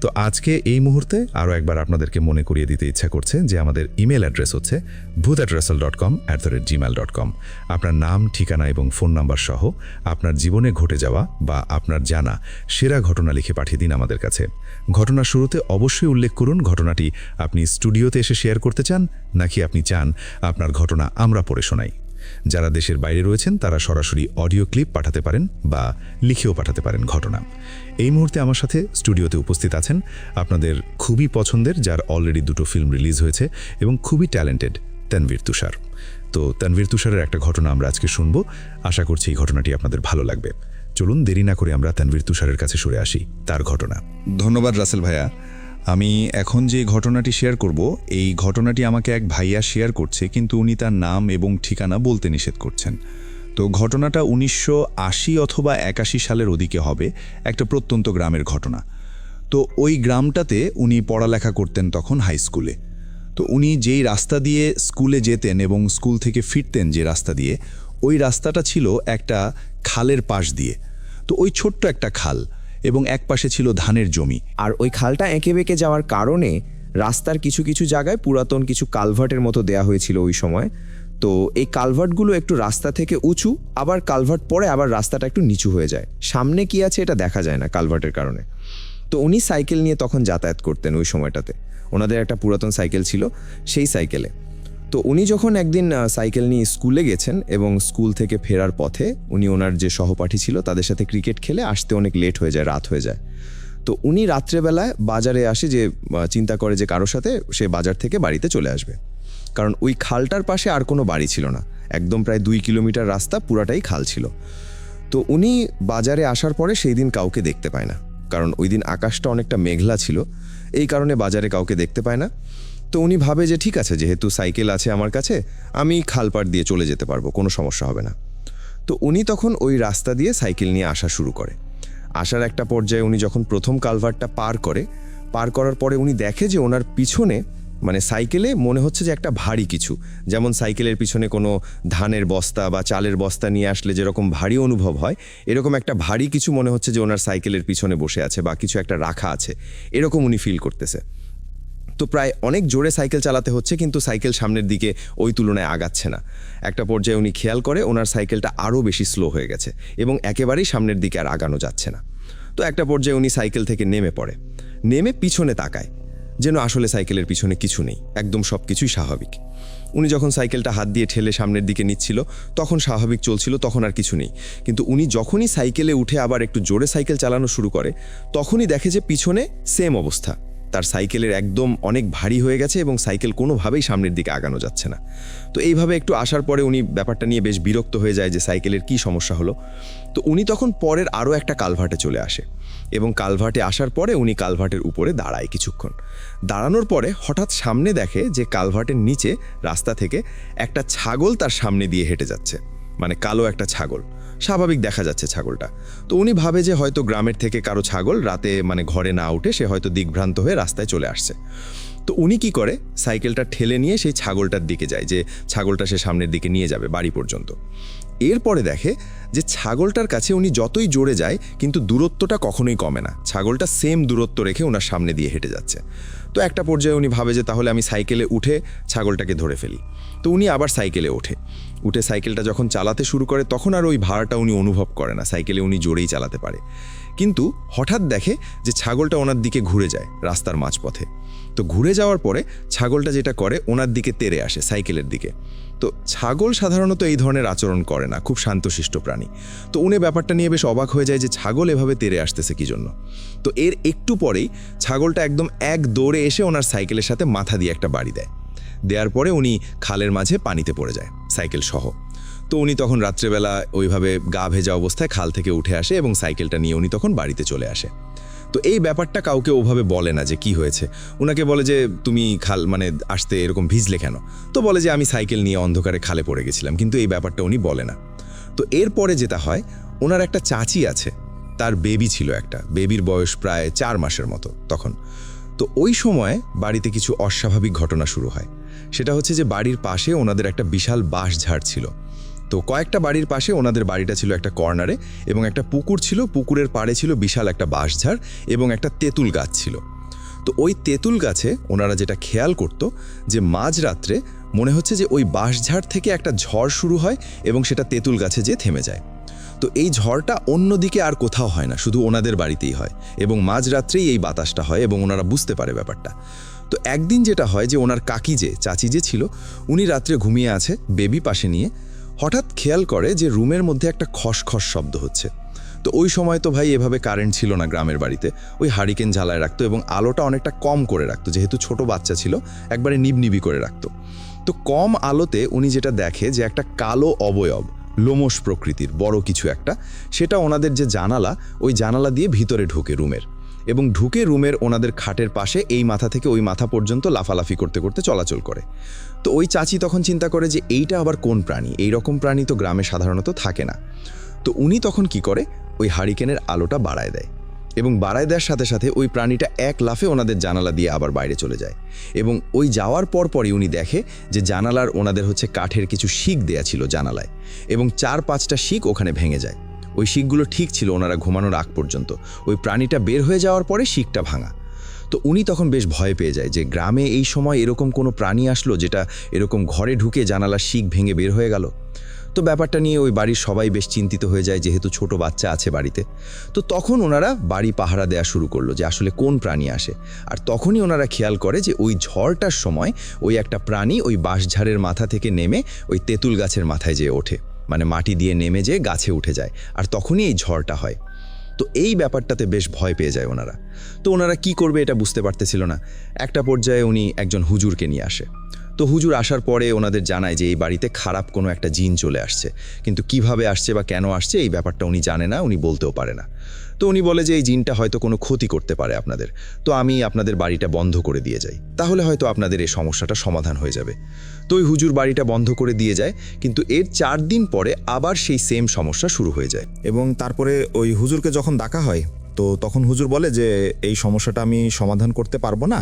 তো আজকে এই মুহূর্তে আরও একবার আপনাদেরকে মনে করিয়ে দিতে ইচ্ছা করছে যে আমাদের ইমেল অ্যাড্রেস হচ্ছে bhuth@russell.com@gmail.com। আপনার নাম, ঠিকানা এবং ফোন নাম্বার সহ আপনার জীবনে ঘটে যাওয়া বা আপনার জানা সেরা ঘটনা লিখে পাঠিয়ে দিন আমাদের কাছে। ঘটনার শুরুতে অবশ্যই উল্লেখ করুন ঘটনাটি আপনি স্টুডিওতে এসে শেয়ার করতে চান, নাকি আপনি চান আপনার ঘটনা আমরা পড়ে শোনাই। যারা দেশের বাইরে রয়েছেন তারা সরাসরি অডিও ক্লিপ পাঠাতে পারেন বা লিখেও পাঠাতে পারেন ঘটনা। এই মুহূর্তে আমার সাথে স্টুডিওতে উপস্থিত আছেন আপনাদের খুবই পছন্দের, যার অলরেডি 2টো ফিল্ম রিলিজ হয়েছে এবং খুবই ট্যালেন্টেড তানভীর তুষার। তো তানভীর তুষারের একটা ঘটনা আমরা আজকে শুনবো। আশা করছি এই ঘটনাটি আপনাদের ভালো লাগবে। চলুন দেরি না করে আমরা তানভীর তুষারের কাছে সরে আসি, তার ঘটনা। ধন্যবাদ রাসেল ভাইয়া। আমি এখন যে ঘটনাটি শেয়ার করব, এই ঘটনাটি আমাকে এক ভাইয়া শেয়ার করছে, কিন্তু উনি তার নাম এবং ঠিকানা বলতে নিষেধ করছেন। তো ঘটনাটা 1980 অথবা 81 সালের ওদিকে হবে, একটা প্রত্যন্ত গ্রামের ঘটনা। তো ওই গ্রামটাতে উনি পড়ালেখা করতেন তখন হাই স্কুলে। তো উনি যেই রাস্তা দিয়ে স্কুলে যেতেন এবং স্কুল থেকে ফিরতেন যে রাস্তা দিয়ে, ওই রাস্তাটা ছিল একটা খালের পাশ দিয়ে। তো ওই ছোট্ট একটা খাল এবং এক পাশে ছিল ধানের জমি। আর ওই খালটা এঁকে বেঁকে যাওয়ার কারণে রাস্তার কিছু কিছু জায়গায় পুরাতন কিছু কালভার্টের মতো দেয়া হয়েছিল ওই সময়। তো এই কালভার্টগুলো একটু রাস্তা থেকে উঁচু, আবার কালভার্ট পরে আবার রাস্তাটা একটু নিচু হয়ে যায়, সামনে কি আছে এটা দেখা যায় না কালভার্টের কারণে। তো উনি সাইকেল নিয়ে তখন যাতায়াত করতেন ওই সময়টাতে, ওনাদের একটা পুরাতন সাইকেল ছিল, সেই সাইকেলে। তো উনি যখন একদিন সাইকেল নিয়ে স্কুলে গেছেন এবং স্কুল থেকে ফেরার পথে উনি ওনার যে সহপাঠী ছিল তাদের সাথে ক্রিকেট খেলে আসতে অনেক লেট হয়ে যায়, রাত হয়ে যায়। তো উনি রাত্রেবেলায় বাজারে আসে, যে চিন্তা করে যে কারোর সাথে সে বাজার থেকে বাড়িতে চলে আসবে, কারণ ওই খালটার পাশে আর কোনো বাড়ি ছিল না, একদম প্রায় 2 কিলোমিটার রাস্তা, পুরাটাই খাল ছিল। তো উনি বাজারে আসার পরে সেই দিন কাউকে দেখতে পায় না, কারণ ওই দিন আকাশটা অনেকটা মেঘলা ছিল, এই কারণে বাজারে কাউকে দেখতে পায় না। তো উনি ভাবে যে ঠিক আছে, যেহেতু সাইকেল আছে আমার কাছে, আমি খালপাড় দিয়ে চলে যেতে পারবো, কোনো সমস্যা হবে না। তো উনি তখন ওই রাস্তা দিয়ে সাইকেল নিয়ে আসা শুরু করে। আসার একটা পর্যায়ে উনি যখন প্রথম কালভার্টটা পার করার পরে উনি দেখে যে ওনার পিছনে, মানে সাইকেলে মনে হচ্ছে যে একটা ভারী কিছু, যেমন সাইকেলের পিছনে কোনো ধানের বস্তা বা চালের বস্তা নিয়ে আসলে যেরকম ভারী অনুভব হয়, এরকম একটা ভারী কিছু মনে হচ্ছে যে ওনার সাইকেলের পিছনে বসে আছে বা কিছু একটা রাখা আছে, এরকম উনি ফিল করতেছে। তো প্রায় অনেক জোরে সাইকেল চালাতে হচ্ছে, কিন্তু সাইকেল সামনের দিকে ওই তুলনায় আগাচ্ছে না। একটা পর্যায়ে উনি খেয়াল করে ওনার সাইকেলটা আরও বেশি স্লো হয়ে গেছে এবং একেবারেই সামনের দিকে আর আগানো যাচ্ছে না। তো একটা পর্যায়ে উনি সাইকেল থেকে নেমে পিছনে তাকায়, যেন আসলে সাইকেলের পিছনে কিছু নেই, একদম সব কিছুই স্বাভাবিক। উনি যখন সাইকেলটা হাত দিয়ে ঠেলে সামনের দিকে নিচ্ছিল তখন স্বাভাবিক চলছিল, তখন আর কিছু নেই। কিন্তু উনি যখনই সাইকেলে উঠে আবার একটু জোরে সাইকেল চালানো শুরু করে, তখনই দেখে যে পিছনে সেম অবস্থা, তার সাইকেলের একদম অনেক ভারী হয়ে গেছে এবং সাইকেল কোনোভাবেই সামনের দিকে আগানো যাচ্ছে না। তো এইভাবে একটু আসার পরে উনি ব্যাপারটা নিয়ে বেশ বিরক্ত হয়ে যায় যে সাইকেলের কি সমস্যা হলো। তো উনি তখন পরের আরও একটা কালভার্টে চলে আসে এবং কালভার্টে আসার পরে উনি কালভার্টের উপরে দাঁড়ায় কিছুক্ষণ। দাঁড়ানোর পরে হঠাৎ সামনে দেখে যে কালভার্টের নিচে রাস্তা থেকে একটা ছাগল তার সামনে দিয়ে হেঁটে যাচ্ছে, মানে কালো একটা ছাগল, স্বাভাবিক দেখা যাচ্ছে ছাগলটা। তো উনি ভাবে যে হয়তো গ্রামের থেকে কারো ছাগল রাতে মানে ঘরে না উঠে সে হয়তো দিকভ্রান্ত হয়ে রাস্তায় চলে আসছে। তো উনি কি করে, সাইকেলটা ঠেলে নিয়ে সেই ছাগলটার দিকে যায়, যে ছাগলটা সে সামনের দিকে নিয়ে যাবে বাড়ি পর্যন্ত। এরপরে দেখে যে ছাগলটার কাছে উনি যতই জোরে যায় কিন্তু দূরত্বটা কখনোই কমে না, ছাগলটা সেম দূরত্ব রেখে ওনার সামনে দিয়ে হেঁটে যাচ্ছে। তো একটা পর্যায়ে উনি ভাবে যে তাহলে আমি সাইকেলে উঠে ছাগলটাকে ধরে ফেলি। তো উনি আবার সাইকেলে উঠে সাইকেলটা যখন চালাতে শুরু করে তখন আর ওই ভাড়াটা উনি অনুভব করে না, সাইকেলে উনি জোরেই চালাতে পারে। কিন্তু হঠাৎ দেখে যে ছাগলটা ওনার দিকে ঘুরে যায় রাস্তার মাঝপথে। তো ঘুরে যাওয়ার পরে ছাগলটা যেটা করে ওনার দিকে তেড়ে আসে, সাইকেলের দিকে। তো ছাগল সাধারণত এই ধরনের আচরণ করে না, খুব শান্তশিষ্ট প্রাণী। তো উনি ব্যাপারটা নিয়ে বেশ অবাক হয়ে যায় যে ছাগল এভাবে তেড়ে আসতেছে কি জন্য। তো এর একটু পরেই ছাগলটা একদম এক দৌড়ে এসে ওনার সাইকেলের সাথে মাথা দিয়ে একটা বাড়ি দেওয়ার পরে উনি খালের মাঝে পানিতে পড়ে যায় সাইকেল সহ। তো উনি তখন রাত্রেবেলা ওইভাবে গা ভেজা অবস্থায় খাল থেকে উঠে আসে এবং সাইকেলটা নিয়ে উনি তখন বাড়িতে চলে আসে। তো এই ব্যাপারটা কাউকে ওভাবে বলে না যে কি হয়েছে। ওনাকে বলে যে তুমি খাল মানে আসতে এরকম ভিজলে কেন, তো বলে যে আমি সাইকেল নিয়ে অন্ধকারে খালে পড়ে গেছিলাম, কিন্তু এই ব্যাপারটা উনি বলে না। তো এরপরে যেটা হয়, ওনার একটা চাচি আছে, তার বেবি ছিল, একটা বেবির বয়স প্রায় 4 মাসের মতো তখন। তো ওই সময় বাড়িতে কিছু অস্বাভাবিক ঘটনা শুরু হয়। সেটা হচ্ছে যে বাড়ির পাশে ওনাদের একটা বিশাল বাঁশঝাড় ছিল। তো কয়েকটা বাড়ির পাশে ওনাদের বাড়িটা ছিল একটা কর্নারে এবং একটা পুকুর ছিল, পুকুরের পাড়ে ছিল বিশাল একটা বাঁশঝাড় এবং একটা তেঁতুল গাছ ছিল। তো ওই তেঁতুল গাছে ওনারা যেটা খেয়াল করতো যে মাঝরাত্রে মনে হচ্ছে যে ওই বাঁশঝাড় থেকে একটা ঝড় শুরু হয় এবং সেটা তেঁতুল গাছে যেয়ে থেমে যায়। তো এই ঝড়টা অন্যদিকে আর কোথাও হয় না, শুধু ওনাদের বাড়িতেই হয় এবং মাঝরাত্রেই এই বাতাসটা হয় এবং ওনারা বুঝতে পারে ব্যাপারটা। তো একদিন যেটা হয় যে ওনার চাচি যে ছিল, উনি রাত্রে ঘুমিয়ে আছে বেবি পাশে নিয়ে, হঠাৎ খেয়াল করে যে রুমের মধ্যে একটা খসখস শব্দ হচ্ছে। তো ওই সময় তো ভাই এভাবে কারেন্ট ছিল না গ্রামের বাড়িতে, ওই হারিকেন জ্বালায় রাখতো এবং আলোটা অনেকটা কম করে রাখতো, যেহেতু ছোট বাচ্চা ছিল একবারে নিবনিবি করে রাখতো। তো কম আলোতে উনি যেটা দেখে যে একটা কালো অবয়ব লোমশ প্রকৃতির বড় কিছু একটা, সেটা ওনাদের যে জানালা, ওই জানালা দিয়ে ভিতরে ঢোকে রুমের, এবং ঢুকে রুমের ওনাদের খাটের পাশে এই মাথা থেকে ওই মাথা পর্যন্ত লাফালাফি করতে করতে চলাচল করে। তো ওই চাচি তখন চিন্তা করে যে এইটা আবার কোন প্রাণী, এই রকম প্রাণী তো গ্রামে সাধারণত থাকে না। তো উনি তখন কি করে, ওই হারিকেনের আলোটা বাড়ায় দেয়, এবং বাড়ায় দেওয়ার সাথে সাথে ওই প্রাণীটা এক লাফে ওনাদের জানালা দিয়ে আবার বাইরে চলে যায়। এবং ওই যাওয়ার পরপরই উনি দেখে যে জানালার ওনাদের হচ্ছে কাঠের কিছু শিক দেয়া ছিল জানালায়, এবং 4-5টা শিক ওখানে ভেঙে যায়। ওই শিকগুলো ঠিক ছিল ওনারা ঘুমানোর আগ পর্যন্ত, ওই প্রাণীটা বের হয়ে যাওয়ার পরে শিকটা ভাঙা। তো উনি তখন বেশ ভয় পেয়ে যায় যে গ্রামে এই সময় এরকম কোনো প্রাণী আসলো যেটা এরকম ঘরে ঢুকে জানালার শিক ভেঙে বের হয়ে গেল। তো ব্যাপারটা নিয়ে ওই বাড়ির সবাই বেশ চিন্তিত হয়ে যায়, যেহেতু ছোট বাচ্চা আছে বাড়িতে। তো তখন ওনারা বাড়ি পাহারা দেওয়া শুরু করলো যে আসলে কোন প্রাণী আসে। আর তখনই ওনারা খেয়াল করে যে ওই ঝড়টার সময় ওই একটা প্রাণী ওই বাঁশঝাড়ের মাথা থেকে নেমে ওই তেঁতুল গাছের মাথায় যেয়ে ওঠে, মানে মাটি দিয়ে নেমে যেয়ে গাছে উঠে যায়, আর তখনই এই ঝড়টা হয়। তো এই ব্যাপারটাতে বেশ ভয় পেয়ে যায় ওনারা। তো ওনারা কি করবে এটা বুঝতে পারতেছিল না। একটা পর্যায়ে উনি একজন হুজুরকে নিয়ে আসে। তো হুজুর আসার পরে ওনাদের জানায় যে এই বাড়িতে খারাপ কোনো একটা জিন চলে আসছে, কিন্তু কিভাবে আসছে বা কেন আসছে এই ব্যাপারটা উনি জানে না, উনি বলতেও পারে না। তো উনি বলে যে এই জিনটা হয়তো কোনো ক্ষতি করতে পারে আপনাদের, তো আমি আপনাদের বাড়িটা বন্ধ করে দিয়ে যাই, তাহলে হয়তো আপনাদের এই সমস্যাটা সমাধান হয়ে যাবে। তো ওই হুজুর বাড়িটা বন্ধ করে দিয়ে যায়, কিন্তু এর 4 দিন পরে আবার সেই সেম সমস্যা শুরু হয়ে যায়। এবং তারপরে ওই হুজুরকে যখন ডাকা হয়, তো তখন হুজুর বলে যে এই সমস্যাটা আমি সমাধান করতে পারবো না,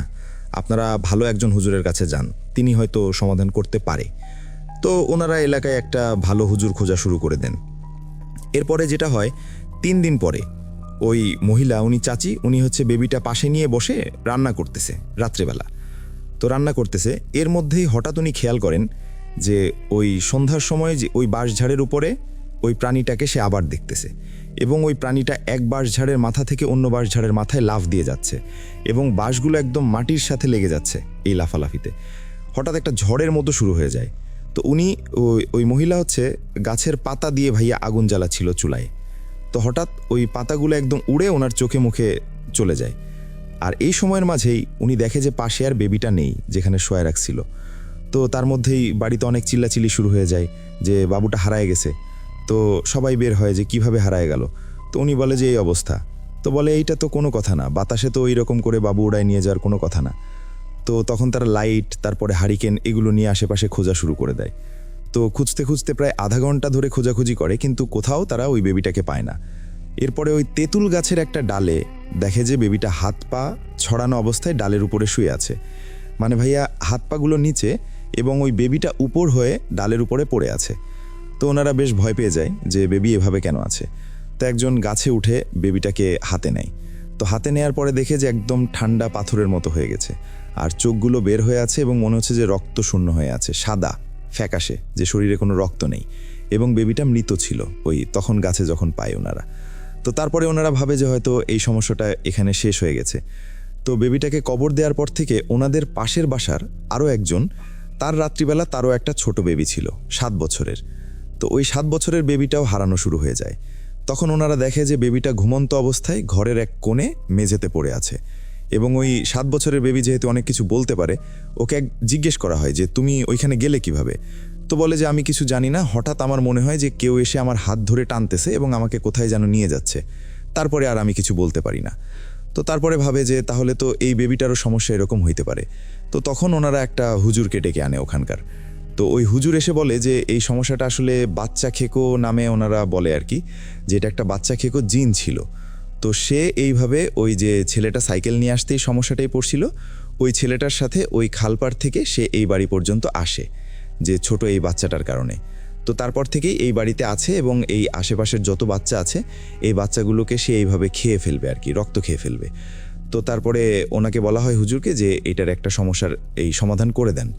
আপনারা ভালো একজন হুজুরের কাছে যান, তিনি হয়তো সমাধান করতে পারে। তো ওনারা এলাকায় একটা ভালো হুজুর খোঁজা শুরু করে দেন। এরপরে যেটা হয়, 3 দিন পরে ওই মহিলা, উনি চাচি, উনি হচ্ছে বেবিটা পাশে নিয়ে বসে রান্না করতেছে রাত্রেবেলা। তো রান্না করতেছে, এর মধ্যেই হঠাৎ উনি খেয়াল করেন যে ওই সন্ধ্যার সময় যে ওই বাঁশঝাড়ের উপরে ওই প্রাণীটাকে সে আবার দেখতেছে, এবং ওই প্রাণীটা এক বাঁশঝাড়ের মাথা থেকে অন্য বাঁশঝাড়ের মাথায় লাফ দিয়ে যাচ্ছে, এবং বাঁশগুলো একদম মাটির সাথে লেগে যাচ্ছে এই লাফালাফিতে। হঠাৎ একটা ঝড়ের মতো শুরু হয়ে যায়। তো উনি ওই মহিলা হচ্ছে গাছের পাতা দিয়ে ভাইয়া আগুন জ্বালাচ্ছিল চুলায়। তো হঠাৎ ওই পাতাগুলো একদম উড়ে ওনার চোখে মুখে চলে যায়। আর এই সময়ের মাঝেই উনি দেখে যে পাশে আর বেবিটা নেই যেখানে শোয়া রাখছিল। তো তার মধ্যেই বাড়িতে অনেক চিল্লাচিল্লি শুরু হয়ে যায় যে বাবুটা হারায় গেছে। তো সবাই বের হয় যে কিভাবে হারায় গেল। তো উনি বলে যে এই অবস্থা। তো বলে এইটা তো কোনো কথা না, বাতাসে তো ওই রকম করে বাবু উড়ায় নিয়ে যাওয়ার কোনো কথা না। তো তখন তারা লাইট, তারপরে হারিকেন, এগুলো নিয়ে আশেপাশে খোঁজা শুরু করে দেয়। তো খুঁজতে খুঁজতে প্রায় আধা ঘন্টা ধরে খোঁজাখুঁজি করে, কিন্তু কোথাও তারা ওই বেবিটাকে পায় না। এরপরে ওই তেঁতুল গাছের একটা ডালে দেখে যে বেবিটা হাত পা ছড়ানো অবস্থায় ডালের উপরে শুয়ে আছে, মানে ভাইয়া হাত পাগুলো নিচে এবং ওই বেবিটা উপর হয়ে ডালের উপরে পড়ে আছে। তো ওনারা বেশ ভয় পেয়ে যায় যে বেবি এভাবে কেন আছে। তো একজন গাছে উঠে বেবিটাকে হাতে নেয়। তো হাতে নেয়ার পরে দেখে যে একদম ঠান্ডা পাথরের মতো হয়ে গেছে, আর চোখগুলো বের হয়ে আছে এবং মনে হচ্ছে যে রক্ত শূন্য হয়ে আছে, সাদা ফ্যাকাশে, যে শরীরে কোনো রক্ত নেই, এবং বেবিটা মৃত ছিল ওই তখন গাছে যখন পায় ওনারা। তো তারপরে ওনারা ভাবে যে হয়তো এই সমস্যাটা এখানে শেষ হয়ে গেছে। তো বেবিটাকে কবর দেওয়ার পর থেকে ওনাদের পাশের বাসার আরও একজন, তার রাত্রিবেলা তারও একটা ছোট বেবি ছিল 7 বছরের। তো ওই 7 বছরের বেবিটাও হারানো শুরু হয়ে যায়। তখন ওনারা দেখে যে বেবিটা ঘুমন্ত অবস্থায় ঘরের এক কোণে মেঝেতে পড়ে আছে, এবং ওই 7 বছরের বেবি যেহেতু অনেক কিছু বলতে পারে, ওকে জিজ্ঞেস করা হয় যে তুমি ওইখানে গেলে কিভাবে। তো বলে যে আমি কিছু জানি না, হঠাৎ আমার মনে হয় যে কেউ এসে আমার হাত ধরে টানতেছে এবং আমাকে কোথায় যেন নিয়ে যাচ্ছে, তারপরে আর আমি কিছু বলতে পারি না। তো তারপরে ভাবে যে তাহলে তো এই বেবিটারও সমস্যা এরকম হইতে পারে। তো তখন ওনারা একটা হুজুরকে ডেকে আনে ওখানকার। তো ওই হুজুর এসে বলে যে এই সমস্যাটা আসলে বাচ্চা খেকো নামে ওনারা বলে আর কি, যে এটা একটা বাচ্চা খেকো জিন ছিল। তো সে এইভাবে ওই যে ছেলেটা সাইকেল নিয়ে আসতেই সমস্যাটাই পড়ছিল, ওই ছেলেটার সাথে ওই খালপাড় থেকে সে এই বাড়ি পর্যন্ত আসে, যে ছোট এই বাচ্চাটার কারণে। তো তারপর থেকেই এই বাড়িতে আছে, এবং এই আশেপাশের যত বাচ্চা আছে এই বাচ্চাগুলোকে সে এইভাবে খেয়ে ফেলবে আর কি, রক্ত খেয়ে ফেলবে। তো তারপরে ওনাকে বলা হয় হুজুরকে যে এটার একটা সমস্যার এই সমাধান করে দেন।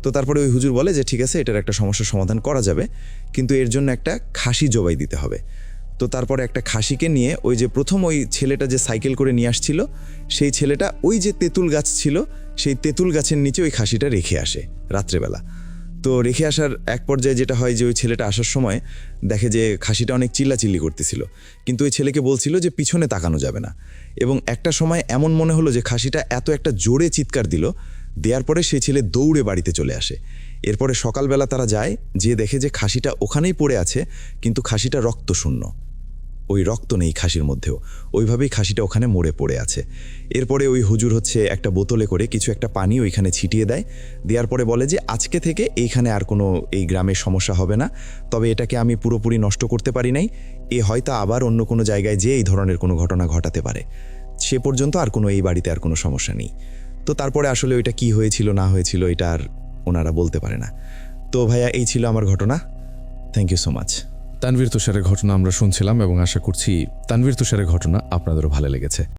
তো তারপরে ওই হুজুর বলে যে ঠিক আছে, এটার একটা সমস্যার সমাধান করা যাবে, কিন্তু এর জন্য একটা খাসি জবাই দিতে হবে। তো তারপরে একটা খাসিকে নিয়ে ওই যে প্রথম ওই ছেলেটা যে সাইকেল করে নিয়ে আসছিল, সেই ছেলেটা ওই যে তেঁতুল গাছ ছিল সেই তেঁতুল গাছের নিচে ওই খাসিটা রেখে আসে রাত্রেবেলা। তো রেখে আসার এক পর্যায়ে যেটা হয় যে ওই ছেলেটা আসার সময় দেখে যে খাসিটা অনেক চিল্লাচিল্লি করতেছিল, কিন্তু ওই ছেলেকে বলছিল যে পিছনে তাকানো যাবে না। এবং একটা সময় এমন মনে হলো যে খাসিটা এত একটা জোরে চিৎকার দিল, দেওয়ার পরে সেই ছেলে দৌড়ে বাড়িতে চলে আসে এরপরে সকালবেলা তারা যায়, যে দেখে যে খাসিটা ওখানেই পড়ে আছে, কিন্তু খাসিটা রক্তশূন্য। ওই রক্ত নেই খাসির মধ্যেও, ওইভাবেই খাসিটা ওখানে মরে পড়ে আছে। এরপরে ওই হুজুর হচ্ছে একটা বোতলে করে কিছু একটা পানি ওইখানে ছিটিয়ে দেয়, দেওয়ার পরে বলে যে আজকে থেকে এইখানে আর কোনো এই গ্রামের সমস্যা হবে না, তবে এটাকে আমি পুরোপুরি নষ্ট করতে পারি নাই, এ হয়তো আবার অন্য কোনো জায়গায় যে এই ধরনের কোনো ঘটনা ঘটাতে পারে, সে পর্যন্ত আর কোনো এই বাড়িতে আর কোনো সমস্যা নেই। তো তারপরে আসলে ওইটা কি হয়েছিল না হয়েছিল এটা আর ওনারা বলতে পারে না। তো ভাইয়া এই ছিল আমার ঘটনা। Thank you so much. Tanvir তুষারের ঘটনা আমরা শুনছিলাম এবং আশা করছি তানভীর তুষারের ঘটনা আপনাদেরও ভালো লেগেছে।